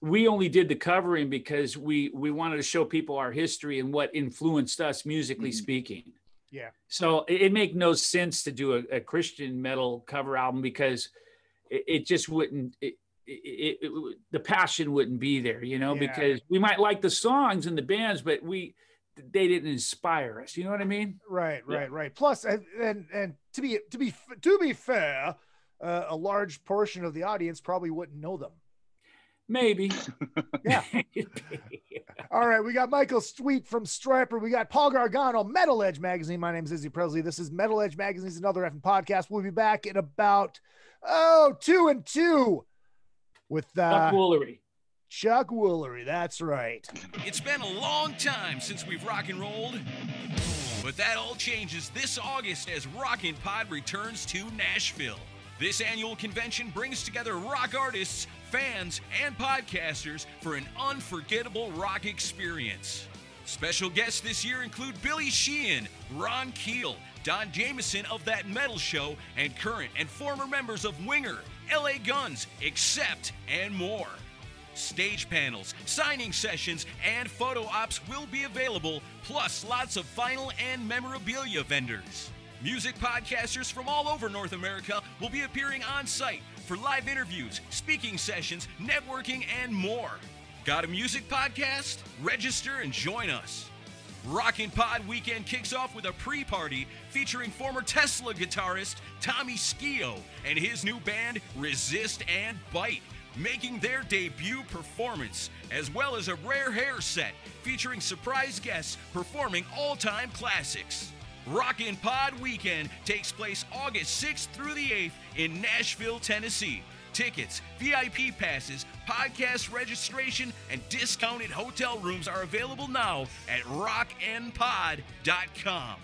we only did the covering because we wanted to show people our history and what influenced us musically speaking. Yeah. So it made no sense to do a Christian metal cover album because it just wouldn't. The passion wouldn't be there, because we might like the songs and the bands, but they didn't inspire us. You know what I mean? Right. Plus, and to be fair. A large portion of the audience probably wouldn't know them. Maybe. Yeah. All right. We got Michael Sweet from Stryper. We got Paul Gargano, Metal Edge Magazine. My name is Izzy Presley. This is Metal Edge Magazine's Another Effing Podcast. We'll be back in about 2 and 2 with Chuck Woolery. Chuck Woolery. That's right. It's been a long time since we've rock and rolled, but that all changes this August as Rockin' Pod returns to Nashville. This annual convention brings together rock artists, fans, and podcasters for an unforgettable rock experience. Special guests this year include Billy Sheehan, Ron Keel, Don Jameson of That Metal Show, and current and former members of Winger, LA Guns, Accept, and more. Stage panels, signing sessions, and photo ops will be available, plus lots of vinyl and memorabilia vendors. Music podcasters from all over North America will be appearing on site for live interviews, speaking sessions, networking, and more. Got a music podcast? Register and join us. Rockin' Pod Weekend kicks off with a pre-party featuring former Tesla guitarist Tommy Skio and his new band Resist and Bite, making their debut performance, as well as a rare hair set featuring surprise guests performing all-time classics. Rockin' Pod Weekend takes place August 6th through the 8th in Nashville, Tennessee. Tickets, VIP passes, podcast registration, and discounted hotel rooms are available now at rocknpod.com.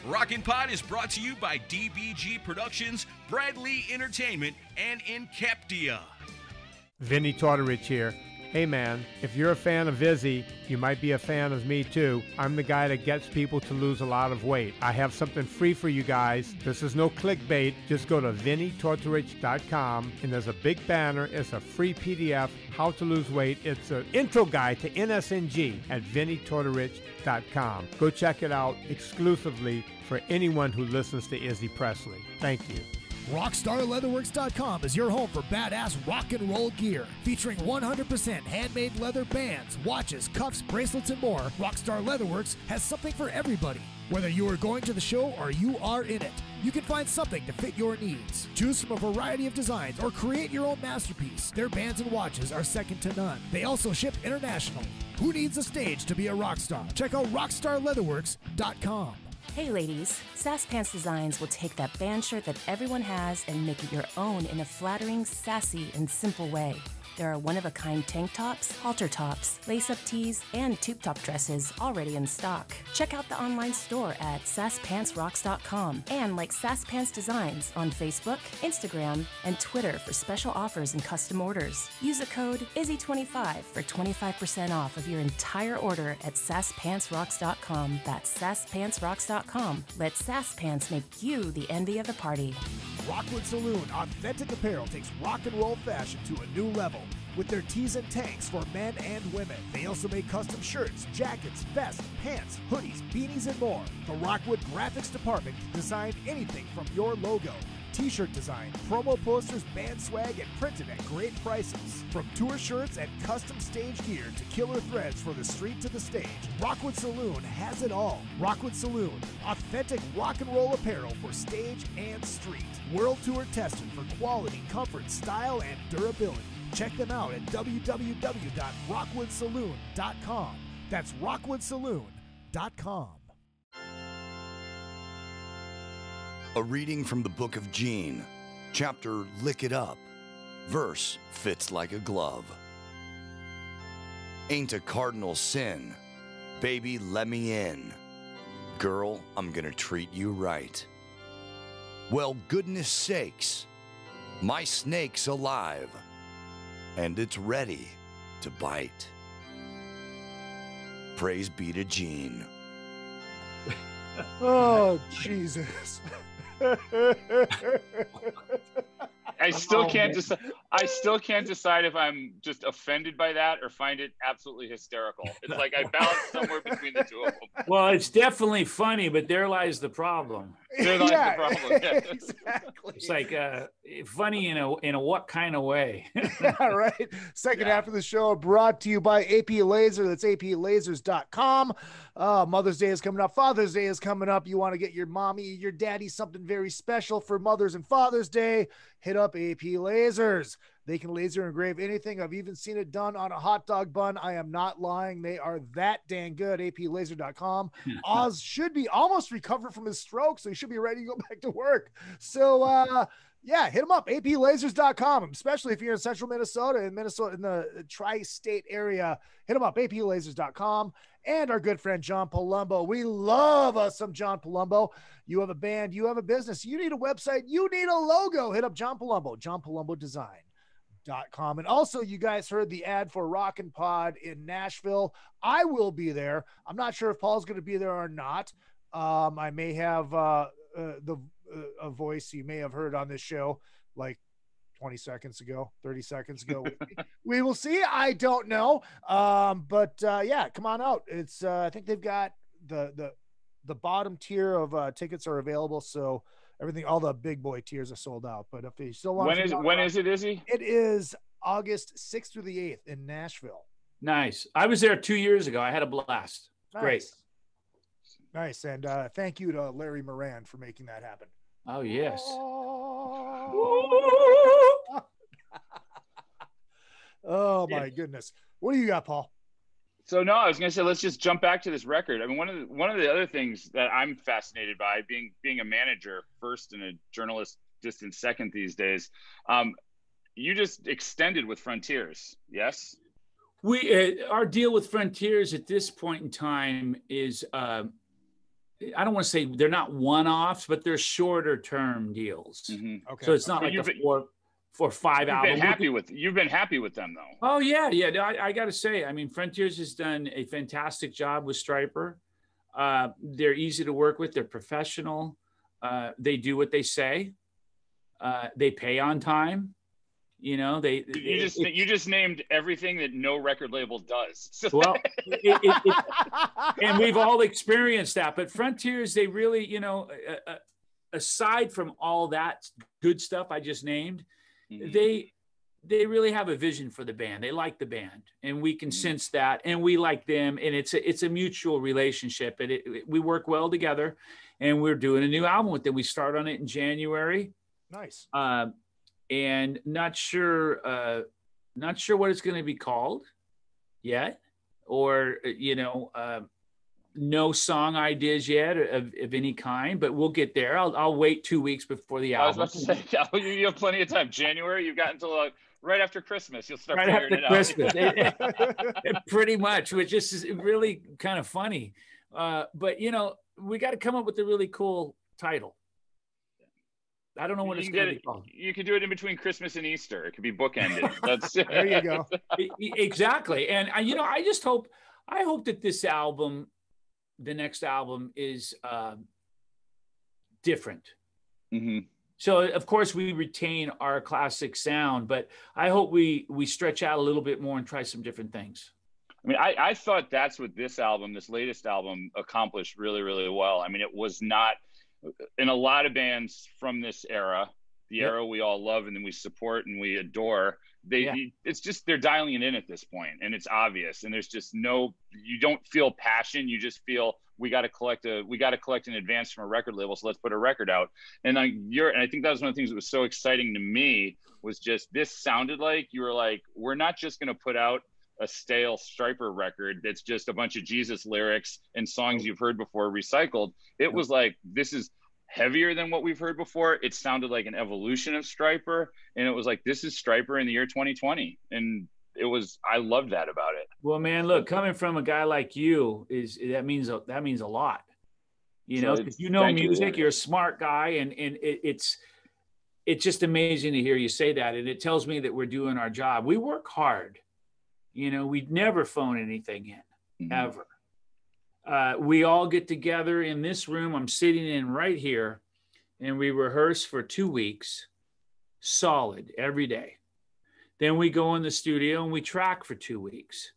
Rockin' Pod is brought to you by DBG Productions, Bradley Entertainment, and Incaptia. Vinny Tortorich here. Hey man, if you're a fan of Izzy, you might be a fan of me too. I'm the guy that gets people to lose a lot of weight. I have something free for you guys. This is no clickbait. Just go to VinnyTortorich.com and there's a big banner. It's a free PDF, how to lose weight. It's an intro guide to NSNG at VinnyTortorich.com. Go check it out exclusively for anyone who listens to Izzy Presley. Thank you. RockstarLeatherworks.com is your home for badass rock and roll gear. Featuring 100% handmade leather bands, watches, cuffs, bracelets, and more, Rockstar Leatherworks has something for everybody. Whether you are going to the show or you are in it, you can find something to fit your needs. Choose from a variety of designs or create your own masterpiece. Their bands and watches are second to none. They also ship internationally. Who needs a stage to be a rock star? Check out RockstarLeatherworks.com. Hey ladies, Sass Pants Designs will take that band shirt that everyone has and make it your own in a flattering, sassy, and simple way. There are one-of-a-kind tank tops, halter tops, lace-up tees, and tube-top dresses already in stock. Check out the online store at sasspantsrocks.com and like Sass Pants Designs on Facebook, Instagram, and Twitter for special offers and custom orders. Use the code IZZY25 for 25% off of your entire order at sasspantsrocks.com. That's sasspantsrocks.com. Let Sass Pants make you the envy of the party. Rockwood Saloon Authentic Apparel takes rock and roll fashion to a new level with their tees and tanks for men and women. They also make custom shirts, jackets, vests, pants, hoodies, beanies, and more. The Rockwood Graphics Department can design anything from your logo, t-shirt design, promo posters, band swag, and printed at great prices. From tour shirts and custom stage gear to killer threads for the street to the stage, Rockwood Saloon has it all. Rockwood Saloon, authentic rock and roll apparel for stage and street. World Tour tested for quality, comfort, style, and durability. Check them out at www.rockwoodsaloon.com. That's rockwoodsaloon.com. A reading from the book of Gene, chapter Lick It Up, verse fits like a glove. Ain't a cardinal sin, baby, let me in. Girl, I'm gonna treat you right. Well, goodness sakes, my snake's alive, and it's ready to bite. Praise be to Gene. Oh, Jesus. I still can't decide. I still can't decide if I'm just offended by that or find it absolutely hysterical. It's like I balance somewhere between the two of them. Well, it's definitely funny, but there lies the problem. There lies the problem. Yeah. Exactly. It's like funny in a what kind of way? Yeah, right. Second half of the show brought to you by AP Laser. That's aplasers.com. Mother's Day is coming up. Father's Day is coming up. You want to get your mommy, your daddy something very special for Mother's and Father's Day, hit up AP Lasers. They can laser engrave anything. I've even seen it done on a hot dog bun. I am not lying. They are that dang good. APlaser.com. Oz should be almost recovered from his stroke, so he should be ready to go back to work. So Yeah, hit them up, aplasers.com, especially if you're in central Minnesota, in the tri-state area. Hit them up, aplasers.com. And our good friend John Palumbo. We love us some John Palumbo. You have a band, you have a business, you need a website, you need a logo. Hit up John Palumbo, johnpalumbodesign.com. And also, you guys heard the ad for Rockin' Pod in Nashville. I will be there. I'm not sure if Paul's going to be there or not. I may have a voice you may have heard on this show like 20 seconds ago, 30 seconds ago. We will see. I don't know. But yeah, come on out. It's I think they've got the bottom tier of tickets are available. So everything, all the big boy tiers are sold out. But if they still want when is it, Izzy? It is August 6th through the 8th in Nashville. Nice. I was there 2 years ago. I had a blast. Nice. Great. Nice. And thank you to Larry Moran for making that happen. Oh, yes. Oh my goodness. What do you got, Paul? So no, I was going to say, let's just jump back to this record. I mean, one of the other things that I'm fascinated by, being a manager first and a journalist distant second these days, you just extended with Frontiers, yes? We our deal with Frontiers at this point in time is I don't want to say they're not one-offs, but they're shorter term deals. Mm-hmm. Okay. So it's not like a 4 or 5 album. You've been happy with them though. Oh yeah. I got to say, I mean, Frontiers has done a fantastic job with Stryper. They're easy to work with. They're professional. They do what they say. They pay on time. You know, you just named everything that no record label does. So. Well, and we've all experienced that. But Frontiers, they really, you know, aside from all that good stuff I just named, mm-hmm. they really have a vision for the band. They like the band, and we can sense that, and we like them, and it's a mutual relationship, and we work well together. And we're doing a new album with them. We start on it in January. Nice. And not sure what it's going to be called yet, or no song ideas yet of any kind, but we'll get there. I'll wait 2 weeks before the album. I was about to say, you have plenty of time. January, you've got until right after Christmas. You'll start figuring it out. Pretty much, which is really kind of funny. But you know, we got to come up with a really cool title. I don't know what it's going to be called. You could do it in between Christmas and Easter. It could be bookended. That's there you go. Exactly. And I just hope that this album, the next album, is different. Mm-hmm. So of course we retain our classic sound, but I hope we stretch out a little bit more and try some different things. I mean, I thought that's what this latest album accomplished really, really well. I mean, it was not. In a lot of bands from this era, the era we all love and then we support and we adore, it's just they're dialing it in at this point, and it's obvious. And there's just you don't feel passion. You just feel we got to collect an advance from a record label, so let's put a record out. And I think that was one of the things that was so exciting to me was just this sounded like you were like, we're not just going to put out a stale Stryper record that's just a bunch of Jesus lyrics and songs you've heard before recycled. It was like, this is heavier than what we've heard before. It sounded like an evolution of Stryper, and it was like, this is Stryper in the year 2020. And I loved that about it. Well, man, look, coming from a guy like you that means a lot, you know, because music, you're a smart guy, and it's just amazing to hear you say that. And it tells me that we're doing our job. We work hard. You know, we'd never phone anything in, ever. We all get together in this room I'm sitting in right here, and we rehearse for 2 weeks, solid, every day. Then we go in the studio and we track for 2 weeks.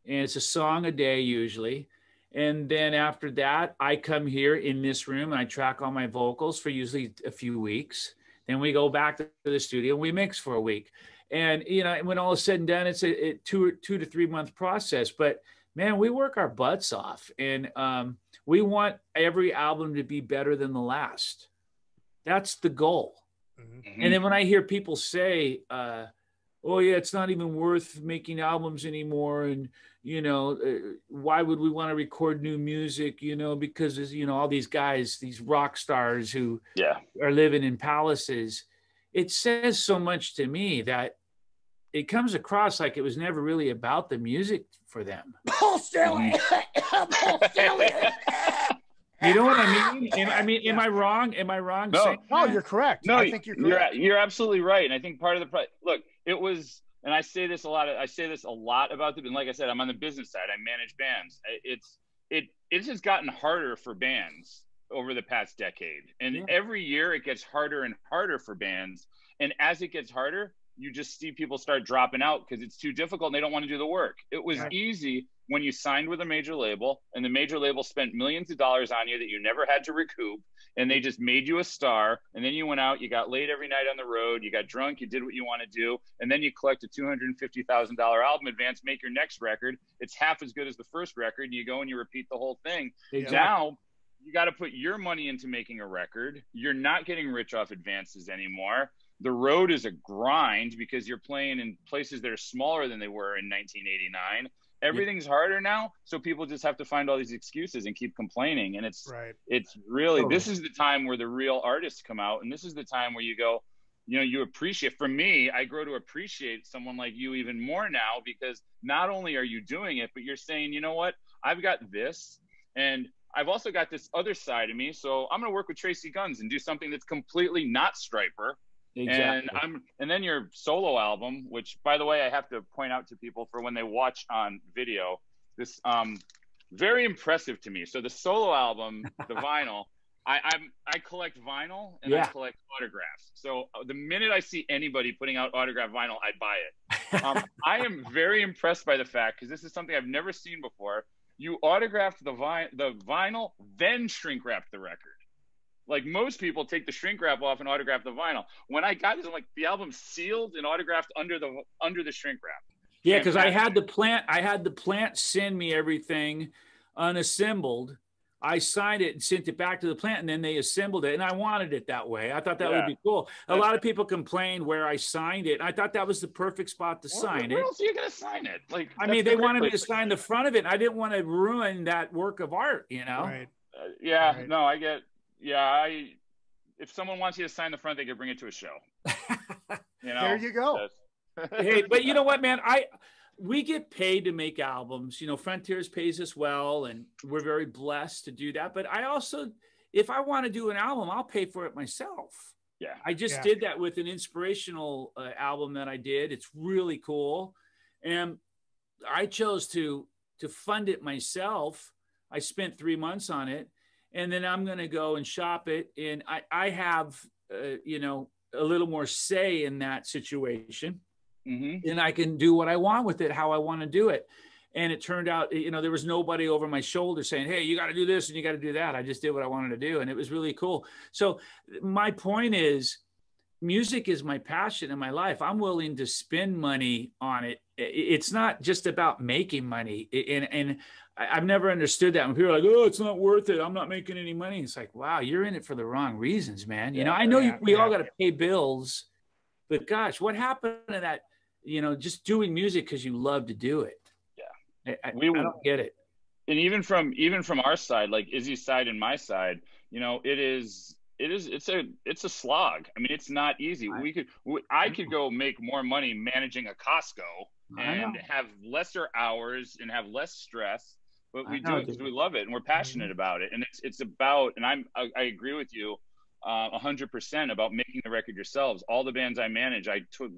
And it's a song a day usually. And then after that, I come here in this room and I track all my vocals for usually a few weeks. Then we go back to the studio and we mix for a week. And, you know, when all is said and done, it's a 2 to 3 month process. But, man, we work our butts off. And we want every album to be better than the last. That's the goal. Mm-hmm. And then when I hear people say, oh, yeah, it's not even worth making albums anymore. And, you know, why would we want to record new music, you know, because, you know, all these guys, these rock stars who are living in palaces. it says so much to me that it comes across like it was never really about the music for them. Paul Stanley. Paul Stanley. You know what I mean? Am I wrong? Am I wrong? No, no, you're correct. No, I think you're correct. You're absolutely right. And I think part of the look, it was, and I say this a lot. I say this a lot about and like I said, I'm on the business side. I manage bands. It's just gotten harder for bands over the past decade, and every year it gets harder and harder for bands. And as it gets harder, you just see people start dropping out because it's too difficult and they don't want to do the work. It was easy when you signed with a major label and the major label spent millions of dollars on you that you never had to recoup, and they just made you a star. And then you went out, you got laid every night on the road, you got drunk, you did what you want to do, and then you collect a $250,000 album advance, make your next record. It's half as good as the first record, and you go and you repeat the whole thing. Exactly. Now you got to put your money into making a record. You're not getting rich off advances anymore. The road is a grind because you're playing in places that are smaller than they were in 1989. Everything's harder now, so people just have to find all these excuses and keep complaining. And it's really, this is the time where the real artists come out, and this is the time where you go, you know, you appreciate. For me, I grow to appreciate someone like you even more now, because not only are you doing it, but you're saying, you know what, I've got this, and I've also got this other side of me, so I'm going to work with TRACII Guns and do something that's completely not Stryper. Exactly. And then your solo album, which, by the way, I have to point out to people for when they watch on video, this very impressive to me. So the solo album, the vinyl, I collect vinyl and I collect autographs. So the minute I see anybody putting out autographed vinyl, I buy it. I am very impressed by the fact, because this is something I've never seen before. You autographed the vinyl, then shrink wrapped the record. Like most people take the shrink wrap off and autograph the vinyl. When I got this, I'm like, the album's sealed and autographed under the shrink wrap. Yeah, because I had the plant send me everything unassembled. I signed it and sent it back to the plant, and then they assembled it. And I wanted it that way. I thought that would be cool. A lot of people complained where I signed it. And I thought that was the perfect spot to sign it. Where else are you going to sign it? Like, I mean, they wanted me to sign the front of it. And I didn't want to ruin that work of art, you know? Right. No, I get. Yeah, if someone wants you to sign the front, they could bring it to a show. You know, there you go. Hey, but you know what, man? We get paid to make albums. You know, Frontiers pays us well, and we're very blessed to do that. But I also, if I want to do an album, I'll pay for it myself. Yeah, I just did that with an inspirational album that I did. It's really cool, and I chose to fund it myself. I spent 3 months on it. And then I'm going to go and shop it. And I have, you know, a little more say in that situation. Mm-hmm. And I can do what I want with it, how I want to do it. And it turned out, you know, there was nobody over my shoulder saying, hey, you got to do this and you got to do that. I just did what I wanted to do. And it was really cool. So my point is, music is my passion in my life. I'm willing to spend money on it. It's not just about making money. And I've never understood that when people are like, oh, it's not worth it, I'm not making any money. It's like, wow, you're in it for the wrong reasons, man. You know, I know we all got to pay bills, but gosh, what happened to that, you know, just doing music because you love to do it? Yeah. I don't get it. And even from our side, like Izzy's side and my side, you know, it's a slog. I mean, it's not easy. I could go make more money managing a Costco and have lesser hours and have less stress, but we do it because we love it and we're passionate about it. And it's about, and I agree with you 100% about making the record yourselves. All the bands I manage,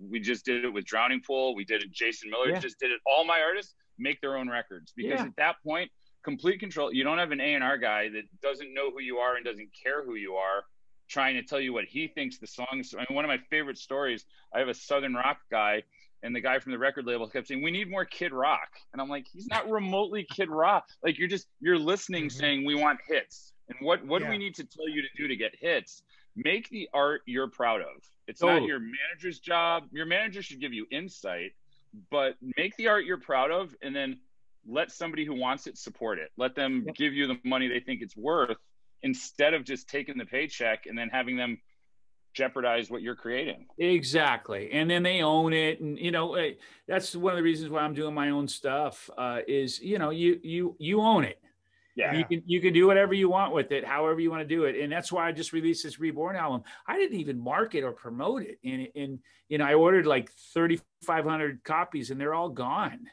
we just did it with Drowning Pool. We did it. Jason Miller just did it. All my artists make their own records because at that point, complete control. You don't have an A&R guy that doesn't know who you are and doesn't care who you are, trying to tell you what he thinks the songs. I mean, one of my favorite stories, I have a Southern rock guy, and the guy from the record label kept saying, we need more Kid Rock. And I'm like, he's not remotely Kid Rock. Like, you're listening saying we want hits. And what do we need to tell you to do to get hits? Make the art you're proud of. It's not your manager's job. Your manager should give you insight, but make the art you're proud of, and then let somebody who wants it support it. Let them give you the money they think it's worth, instead of just taking the paycheck and then having them jeopardize what you're creating. Exactly. And then they own it. And, you know, that's one of the reasons why I'm doing my own stuff is, you know, you own it. Yeah. You can do whatever you want with it, however you want to do it. And that's why I just released this Reborn album. I didn't even market or promote it. And you know, I ordered like 3,500 copies and they're all gone.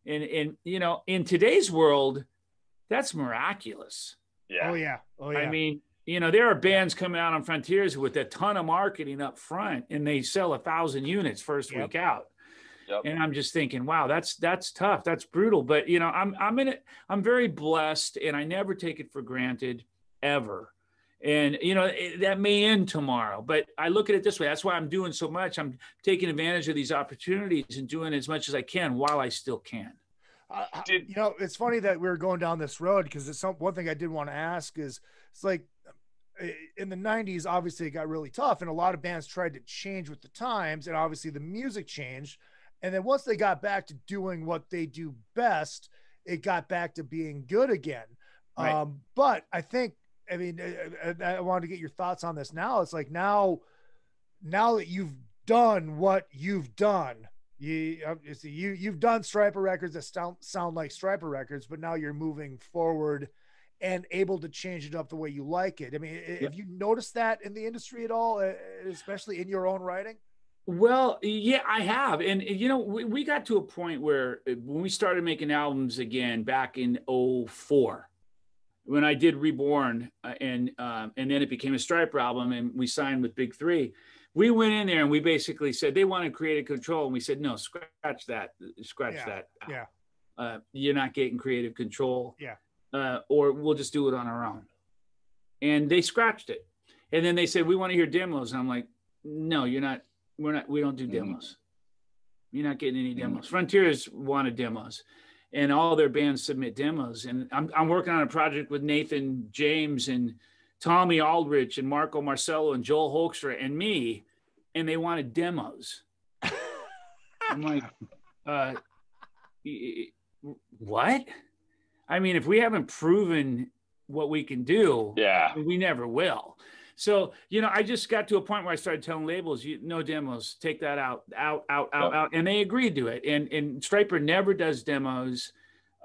And you know, in today's world, that's miraculous. Yeah. Oh yeah. Oh yeah. I mean, you know, there are bands coming out on Frontiers with a ton of marketing up front and they sell 1,000 units first week out. Yep. And I'm just thinking, wow, that's tough. That's brutal. But you know, I'm in it. I'm very blessed and I never take it for granted ever. And you know, that may end tomorrow, but I look at it this way. That's why I'm doing so much. I'm taking advantage of these opportunities and doing as much as I can while I still can. You know, it's funny that we were going down this road because it's one thing I did want to ask is it's like in the 90s, obviously it got really tough and a lot of bands tried to change with the times and obviously the music changed. And then once they got back to doing what they do best, it got back to being good again. Right. But I think, I mean, I wanted to get your thoughts on this now. It's like now that you've done what you've done, you've done Stryper records that sound like Stryper records, but now you're moving forward and able to change it up the way you like it. I mean, have you noticed that in the industry at all, especially in your own writing? Well, yeah, I have. And, you know, we got to a point where when we started making albums again back in 2004, when I did Reborn and then it became a Stryper album and we signed with Big Three, we went in there and we basically said they wanted creative control. And we said, no, scratch that. Yeah. You're not getting creative control. Yeah. Or we'll just do it on our own. And they scratched it. And then they said, we want to hear demos. And I'm like, no, you're not. We don't do demos. You're not getting any demos. Frontiers wanted demos and all their bands submit demos. And I'm working on a project with Nathan James and Tommy Aldrich and Marco Marcello and Joel Hoekstra and me. And they wanted demos. I'm like, what? I mean, if we haven't proven what we can do, we never will. So, you know, I just got to a point where I started telling labels, no demos, take that out. And they agreed to it. And Stryper never does demos.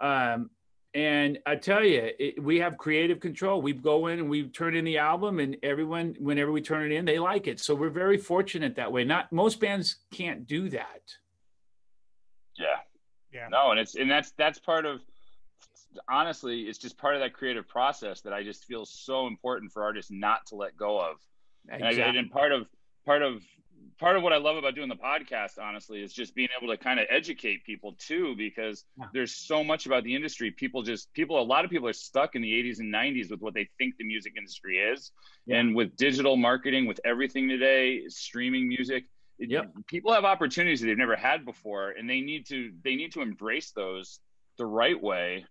And I tell you, we have creative control. We go in and we turn in the album and everyone, whenever we turn it in, they like it. So we're very fortunate that way. Not most bands can't do that. Yeah. No, and that's part of, honestly, it's just part of that creative process that I just feel so important for artists not to let go of. Exactly. And part of what I love about doing the podcast, honestly, is just being able to kind of educate people too, because there's so much about the industry. A lot of people are stuck in the 80s and 90s with what they think the music industry is. Yeah. And with digital marketing, with everything today, streaming music, people have opportunities that they've never had before, and they need to embrace those the right way.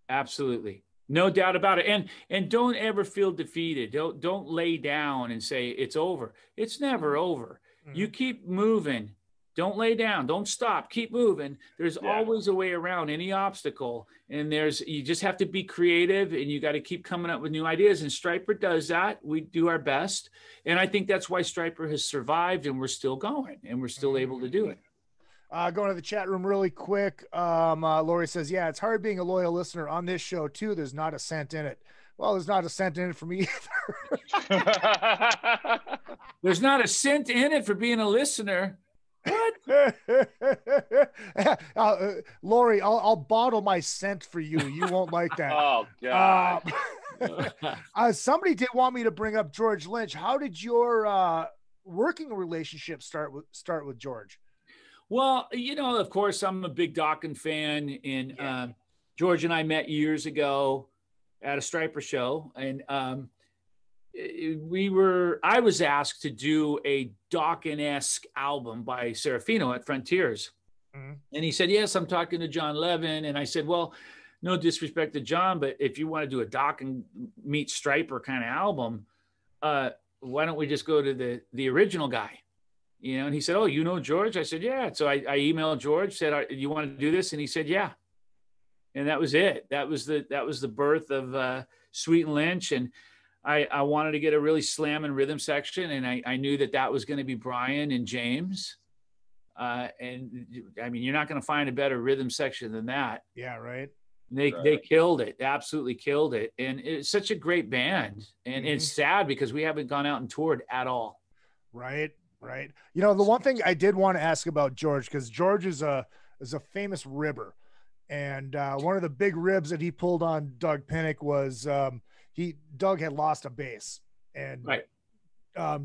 Absolutely. No doubt about it. And don't ever feel defeated. Don't lay down and say it's over. It's never over. Mm-hmm. You keep moving. Don't lay down. Don't stop. Keep moving. There's always a way around any obstacle. And you just have to be creative and you got to keep coming up with new ideas. And Stryper does that. We do our best. And I think that's why Stryper has survived and we're still going and we're still able to do it. Going to the chat room really quick. Lori says, yeah, it's hard being a loyal listener on this show too. There's not a cent in it. Well, there's not a cent in it for me either. There's not a cent in it for being a listener. What? Lori, I'll bottle my scent for you. You won't like that. Oh, God. Somebody did want me to bring up George Lynch. How did your working relationship start with George? Well, you know, of course, I'm a big Dokken fan, and George and I met years ago at a Stryper show, and I was asked to do a Dokken-esque album by Serafino at Frontiers. Mm-hmm. And he said, yes, I'm talking to John Levin. And I said, well, no disrespect to John, but if you want to do a Dokken meets Stryper kind of album, why don't we just go to the original guy? You know, and he said, oh, you know George? I said, yeah. So I emailed George, said, you want to do this? And he said, yeah. And that was it. That was the birth of Sweet and Lynch. And I wanted to get a really slam and rhythm section. And I knew that was going to be Brian and James. And I mean, you're not going to find a better rhythm section than that. Yeah, right. They killed it, absolutely killed it. And it's such a great band. And it's sad because we haven't gone out and toured at all. Right. You know, the one thing I did want to ask about George, because George is a famous ribber. And one of the big ribs that he pulled on Doug Pinnick was Doug had lost a bass. And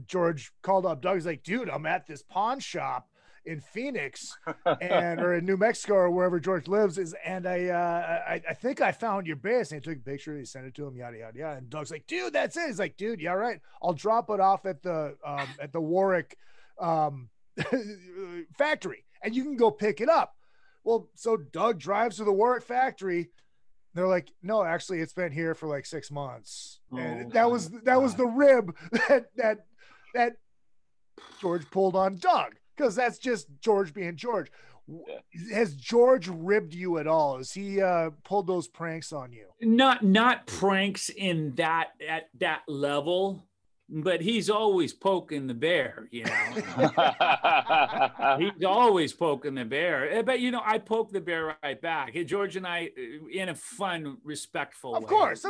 George called up Doug. He's like, dude, I'm at this pawn shop in Phoenix or in New Mexico or wherever George lives and I think I found your bass. And he took a picture, he sent it to him, yada yada yada. And Doug's like, dude, that's it. He's like, dude, yeah, right. I'll drop it off at the Warwick factory and you can go pick it up. Well, so Doug drives to the Warwick factory. They're like, no, actually it's been here for like 6 months. And that was the rib that George pulled on Doug. Because that's just George being George. Has George ribbed you at all? Has he pulled those pranks on you? Not pranks at that level, but he's always poking the bear, you know. He's always poking the bear. But, you know, I poke the bear right back. George and I, in a fun, respectful way. Of course.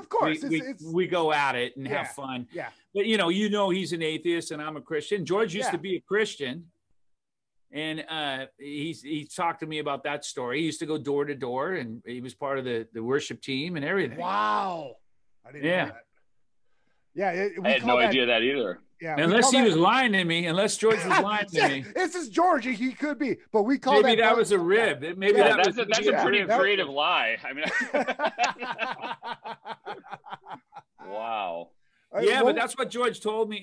We go at it and have fun. Yeah. But, you know, he's an atheist and I'm a Christian. George used to be a Christian. And he talked to me about that story. He used to go door to door, and he was part of the worship team and everything. Wow, I didn't know that. Yeah, I had no idea that either. Yeah, unless he was lying to me. Unless George was lying to me. This is George. He could be, but we call maybe that was a rib. Maybe that's a pretty creative lie. I mean, wow. Yeah, but that's what George told me,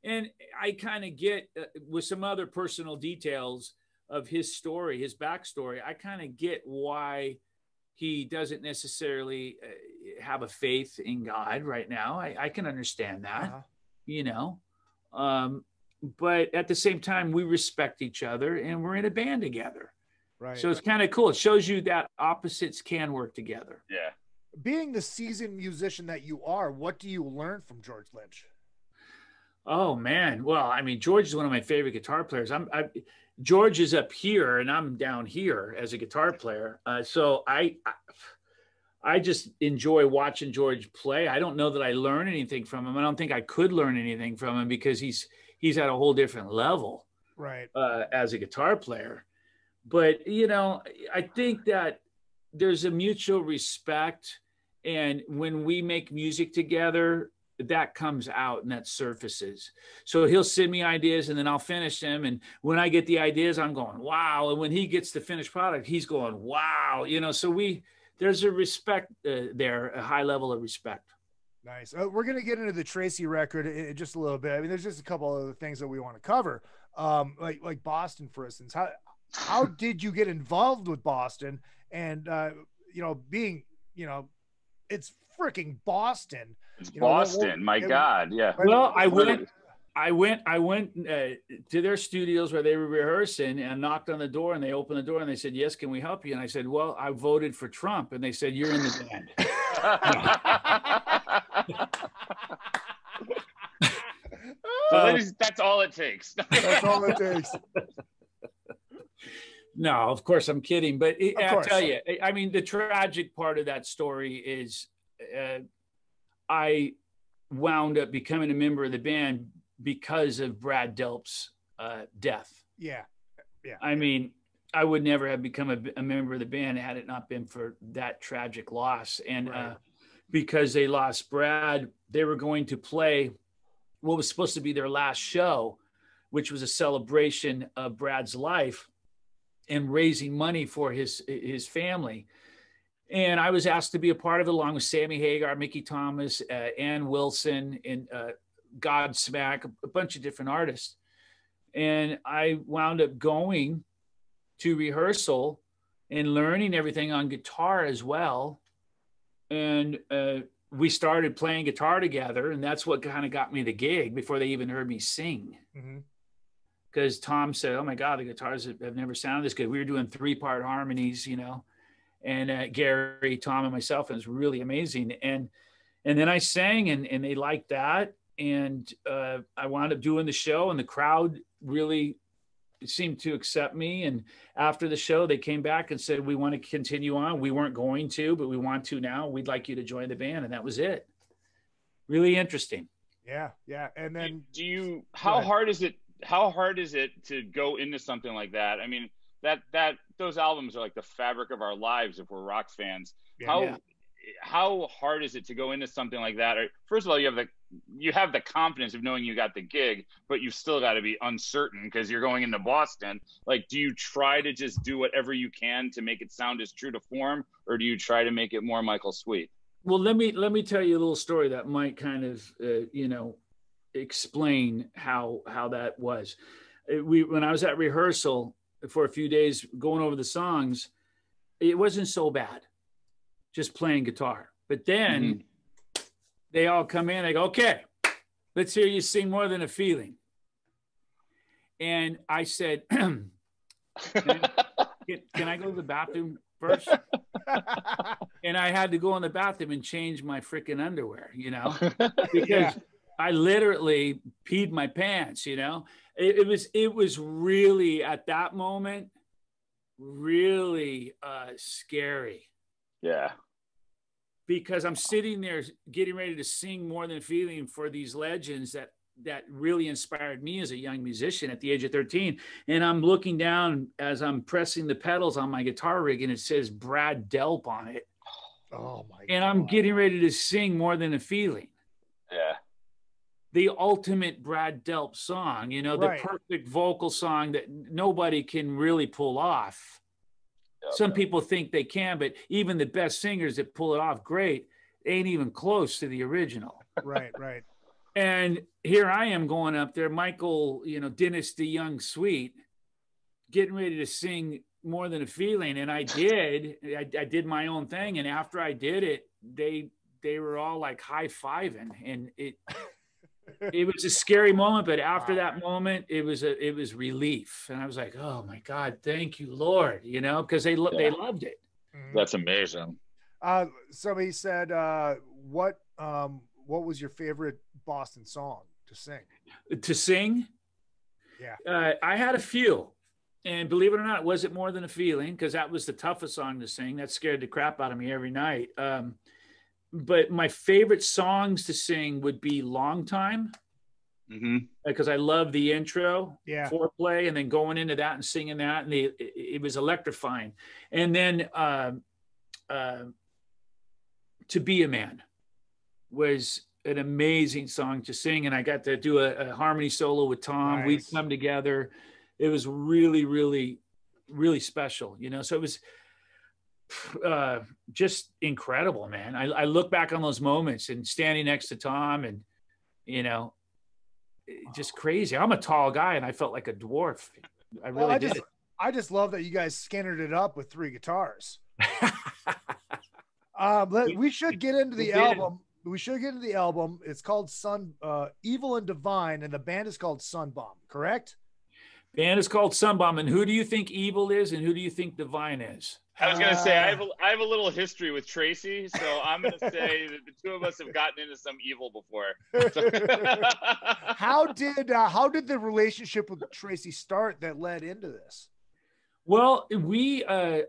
and I kind of get with some other personal details of his story, his backstory. I kind of get why he doesn't necessarily have a faith in God right now. I can understand that, you know. But at the same time, we respect each other, and we're in a band together. Right. So it's kind of cool. It shows you that opposites can work together. Yeah. Being the seasoned musician that you are, what do you learn from George Lynch? Oh man. Well, I mean, George is one of my favorite guitar players. George is up here and I'm down here as a guitar player. So I just enjoy watching George play. I don't know that I learn anything from him. I don't think I could learn anything from him because he's at a whole different level, right? As a guitar player. But, you know, I think that there's a mutual respect. And when we make music together, that comes out and that surfaces. So he'll send me ideas and then I'll finish them. And when I get the ideas, I'm going, wow. And when he gets the finished product, he's going, wow. You know, so there's a respect there, a high level of respect. Nice. We're going to get into the TRACII record in just a little bit. I mean, there's just a couple of other things that we want to cover. Like Boston, for instance. How did you get involved with Boston? And, you know, being, you know, it's freaking Boston. It's Boston. My God. Yeah. Well, I went to their studios where they were rehearsing and knocked on the door, and they opened the door and they said, yes, can we help you? And I said, well, I voted for Trump. And they said, you're in the band. That's all it takes. That's all it takes. No, of course I'm kidding. But I'll tell you, I mean, the tragic part of that story is I wound up becoming a member of the band because of Brad Delp's death. Yeah. I mean, I would never have become a member of the band had it not been for that tragic loss. And because they lost Brad, they were going to play what was supposed to be their last show, which was a celebration of Brad's life and raising money for his family. And I was asked to be a part of it along with Sammy Hagar, Mickey Thomas, Ann Wilson, and Godsmack, a bunch of different artists. And I wound up going to rehearsal and learning everything on guitar as well. And we started playing guitar together, and that's what kind of got me the gig before they even heard me sing. Because Tom said, oh my God, the guitars have never sounded this good. We were doing 3-part harmonies, you know, and Gary, Tom, and myself, and it was really amazing. And then I sang, and they liked that. And I wound up doing the show, and the crowd really seemed to accept me. And after the show, they came back and said, we want to continue on. We weren't going to, but we want to now. We'd like you to join the band. And that was it. Really interesting. Yeah. And then how hard is it to go into something like that? I mean, those albums are like the fabric of our lives if we're rock fans. Yeah. How hard is it to go into something like that? First of all, you have the confidence of knowing you got the gig, but you've still got to be uncertain because you're going into Boston. Like, do you try to just do whatever you can to make it sound as true to form, or do you try to make it more Michael Sweet? Well, let me tell you a little story that might kind of explain how that was. When I was at rehearsal for a few days going over the songs, it wasn't so bad, just playing guitar. But then they all come in, they go, okay, let's hear you sing More Than a Feeling. And I said, can I go to the bathroom first? And I had to go in the bathroom and change my freaking underwear, because I literally peed my pants, It was really, at that moment, really scary. Yeah. Because I'm sitting there getting ready to sing More Than a Feeling for these legends that really inspired me as a young musician at the age of 13. And I'm looking down as I'm pressing the pedals on my guitar rig, and it says Brad Delp on it. Oh my God. And I'm getting ready to sing More Than a Feeling. Yeah. The ultimate Brad Delp song, the perfect vocal song that nobody can really pull off. Some people think they can, but even the best singers that pull it off great ain't even close to the original. Right. And here I am going up there, Michael, Dennis the Young Sweet, getting ready to sing More Than a Feeling. And I did my own thing. And after I did it, they were all like high-fiving, and it was a scary moment, but after that moment, it was relief. And I was like, oh my God, thank you, Lord, because they loved it. That's amazing. Somebody said, what was your favorite Boston song to sing? To sing? Yeah. I had a few. And believe it or not, Was It More Than a Feeling? Because that was the toughest song to sing. That scared the crap out of me every night. But my favorite songs to sing would be Long Time, because I love the intro, foreplay, and then going into that and singing that, and it was electrifying. And then To Be a Man was an amazing song to sing, and I got to do a harmony solo with Tom. Nice. We'd come together. It was really, really, really special, So it was just incredible, man. I look back on those moments and standing next to Tom, and just crazy. I'm a tall guy and I felt like a dwarf. I really did. I just love that you guys scanned it up with 3 guitars. We should get into the album. It's called Evil and Divine, and the band is called SUNBOMB, correct? Band is called SUNBOMB. And who do you think Evil is, and who do you think Divine is? I was going to say, I have a little history with TRACII, so I'm going to say that the two of us have gotten into some evil before. How did the relationship with TRACII start that led into this? Well,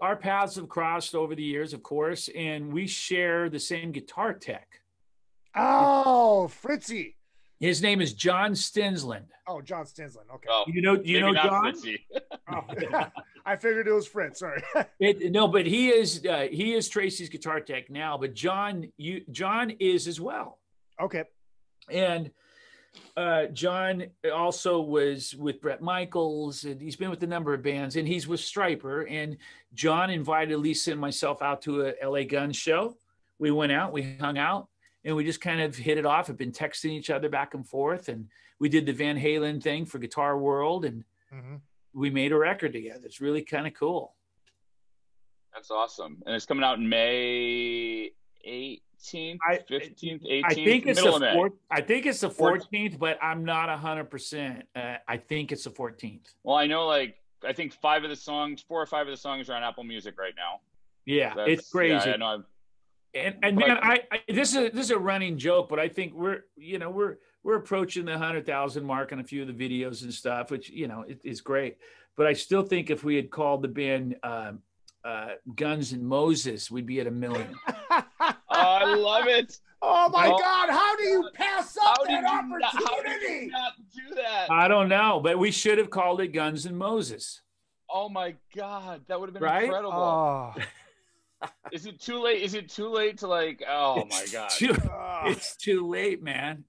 our paths have crossed over the years, of course, and we share the same guitar tech. Oh, Fritzy. His name is John Stinsland. Oh, John Stinsland. Okay. Oh, you know John? Oh, I figured it was Fritz. Sorry. No, but he is TRACII's guitar tech now. But John is as well. Okay. And John also was with Bret Michaels, and he's been with a number of bands, and he's with STRYPER. And John invited Lisa and myself out to a LA Guns show. We went out, we hung out, and we just kind of hit it off. Have been texting each other back and forth, and we did the Van Halen thing for Guitar World, and we made a record together. It's really kind of cool. That's awesome. And it's coming out in May 18th, 15th, 18th. I think it's the 14th, but I'm not 100%. I think it's the 14th. Well, I know, I think 4 or 5 of the songs are on Apple Music right now. Yeah, it's crazy. Yeah, I know. And man, this is a running joke, but I think we're we're approaching the 100,000 mark on a few of the videos and stuff, which, you know, it is great. But I still think if we had called the band Guns and Moses, we'd be at 1 million. Oh, I love it. Oh my God! How do you pass up that opportunity? How did you not do that? I don't know, but we should have called it Guns and Moses. Oh my God, that would have been Right? incredible. Oh. Is it too late? Is it too late to like? Oh my God! It's too late, man.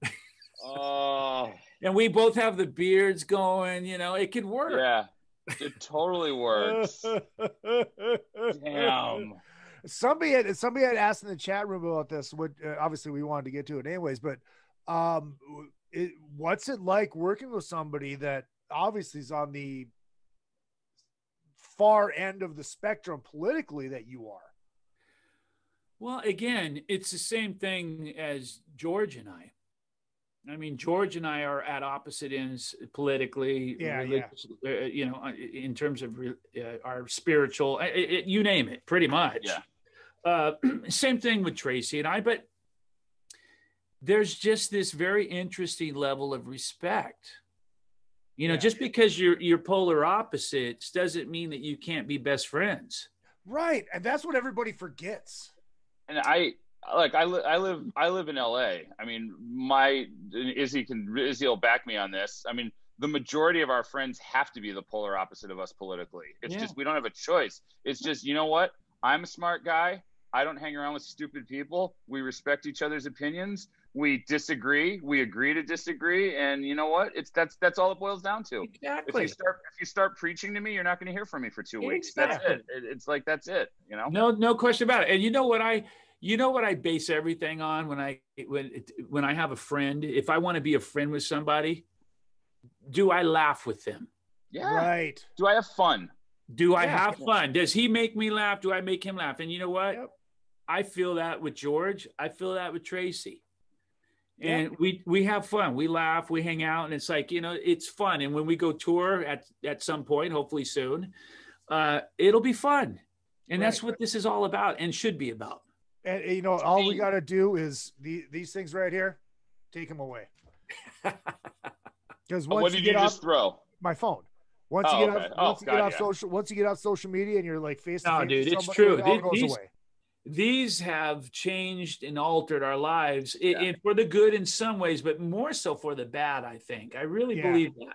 Oh. And we both have the beards going. You know, it could work. Yeah, it totally works. Damn. Somebody had asked in the chat room about this. What obviously we wanted to get to it anyways, but what's it like working with somebody that obviously is on the far end of the spectrum politically that you are? Well, again, it's the same thing as George and I. I mean, George and I are at opposite ends politically, you know, in terms of our spiritual, you name it, pretty much. Yeah. Same thing with TRACII and I, but there's just this very interesting level of respect. You know, just because you're polar opposites doesn't mean that you can't be best friends. Right, and that's what everybody forgets. And I live in LA. I mean, Izzy will back me on this. I mean, the majority of our friends have to be the polar opposite of us politically. It's just, we don't have a choice. It's just, you know what? I'm a smart guy. I don't hang around with stupid people. We respect each other's opinions. We disagree. We agree to disagree. And you know what? That's all it boils down to. Exactly. If you start preaching to me, you're not going to hear from me for 2 weeks. Exactly. That's it. It's like, that's it. You know? No question about it. And you know what I base everything on when I have a friend. If I want to be a friend with somebody, do I laugh with them? Yeah. Right. Do I have fun? Do I have fun? Does he make me laugh? Do I make him laugh? And you know what? Yep. I feel that with George. I feel that with TRACII. And we have fun. We laugh, we hang out, and it's like, you know, it's fun. And when we go tour at some point, hopefully soon, it'll be fun. And that's what this is all about and should be about. And you know, all we got to do is these things right here, take them away. Because what did you just throw? My phone. Once you get off social media and you're like face to face. No, dude, it's true. These have changed and altered our lives and for the good in some ways, but more so for the bad, I think. I really believe that.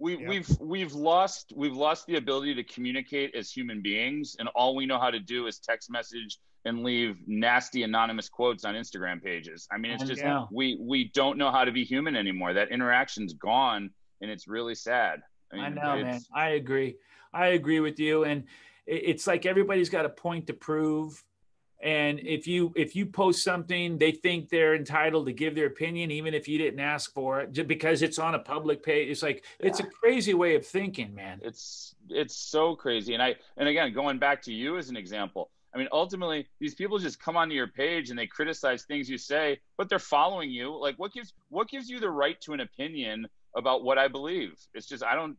We've lost the ability to communicate as human beings, and all we know how to do is text message and leave nasty anonymous quotes on Instagram pages. I mean, it's just we don't know how to be human anymore. That interaction's gone, and it's really sad. I know, man. I agree with you. And it's like everybody's got a point to prove. And if you post something, they think they're entitled to give their opinion, even if you didn't ask for it, just because it's on a public page. It's like, it's a crazy way of thinking, man. It's so crazy. And again, going back to you as an example, I mean, ultimately these people just come onto your page and they criticize things you say, but they're following you. Like what gives you the right to an opinion about what I believe? It's just, I don't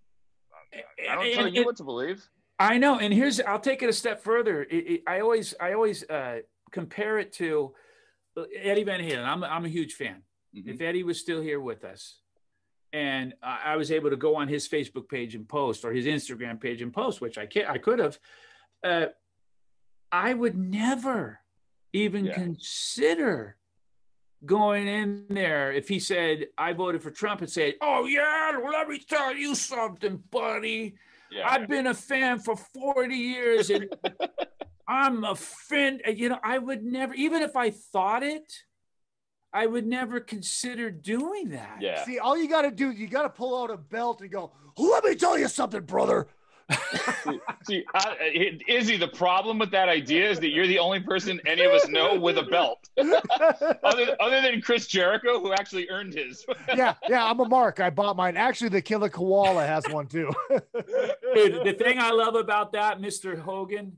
tell you what to believe. I know. And I'll take it a step further. I always compare it to Eddie Van Halen. I'm a huge fan. Mm-hmm. If Eddie was still here with us and I was able to go on his Facebook page and post, or his Instagram page and post, which I could have, I would never even consider going in there if he said, I voted for Trump, and say, oh yeah, well, let me tell you something, buddy. Yeah. I've been a fan for 40 years and I'm a fan. You know, I would never, even if I thought it, I would never consider doing that. Yeah. See, all you got to do, you got to pull out a belt and go, let me tell you something, brother. See, Izzy, the problem with that idea is that you're the only person any of us know with a belt, other than Chris Jericho, who actually earned his. yeah, I'm a mark. I bought mine. Actually, the Killer Koala has one too. Dude, the thing I love about that, Mr. Hogan,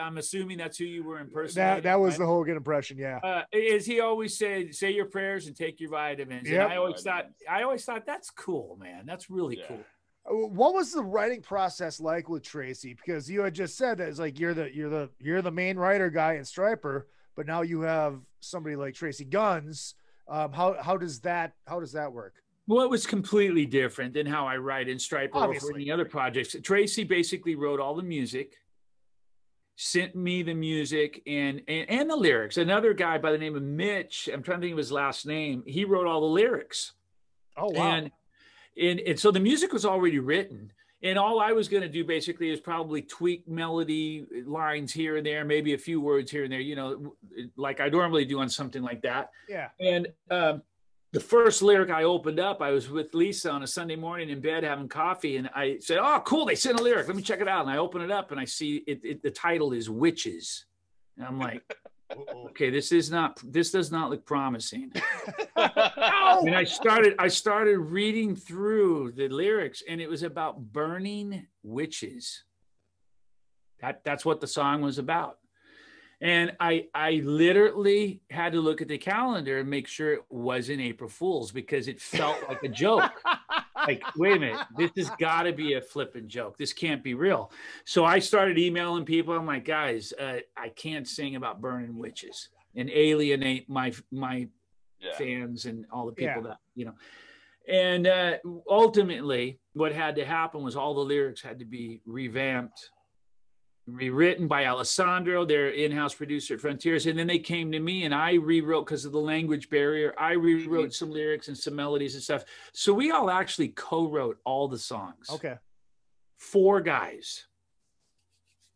I'm assuming that's who you were impersonating. That was the Hogan impression, yeah. Is he always said, say your prayers and take your vitamins. Yep. And I always thought that's cool, man. That's really cool. What was the writing process like with TRACII? Because you had just said that it's like you're the main writer guy in STRYPER, but now you have somebody like TRACII Guns. How does that work? Well, it was completely different than how I write in Stryper or Obviously. for any other projects. TRACII basically wrote all the music, sent me the music and the lyrics. Another guy by the name of Mitch, I'm trying to think of his last name, he wrote all the lyrics. Oh, wow. And so the music was already written. And all I was going to do basically is probably tweak melody lines here and there, maybe a few words here and there, you know, like I normally do on something like that. Yeah. And the first lyric I opened up, I was with Lisa on a Sunday morning in bed having coffee, and I said, "Oh, cool! They sent a lyric. Let me check it out." And I open it up, and I see the title is "Witches," and I'm like, "Okay, this does not look promising." And I started reading through the lyrics, and it was about burning witches. That's what the song was about. And I literally had to look at the calendar and make sure it wasn't April Fool's, because it felt like a joke. Like, wait a minute, this has got to be a flipping joke. This can't be real. So I started emailing people. I'm like, guys, I can't sing about burning witches and alienate my fans and all the people that, you know. And ultimately, what had to happen was all the lyrics had to be revamped, rewritten by Alessandro, their in-house producer at Frontiers. And then they came to me and I rewrote, because of the language barrier, I rewrote some lyrics and some melodies and stuff. So we all actually co-wrote all the songs. Okay. 4 guys.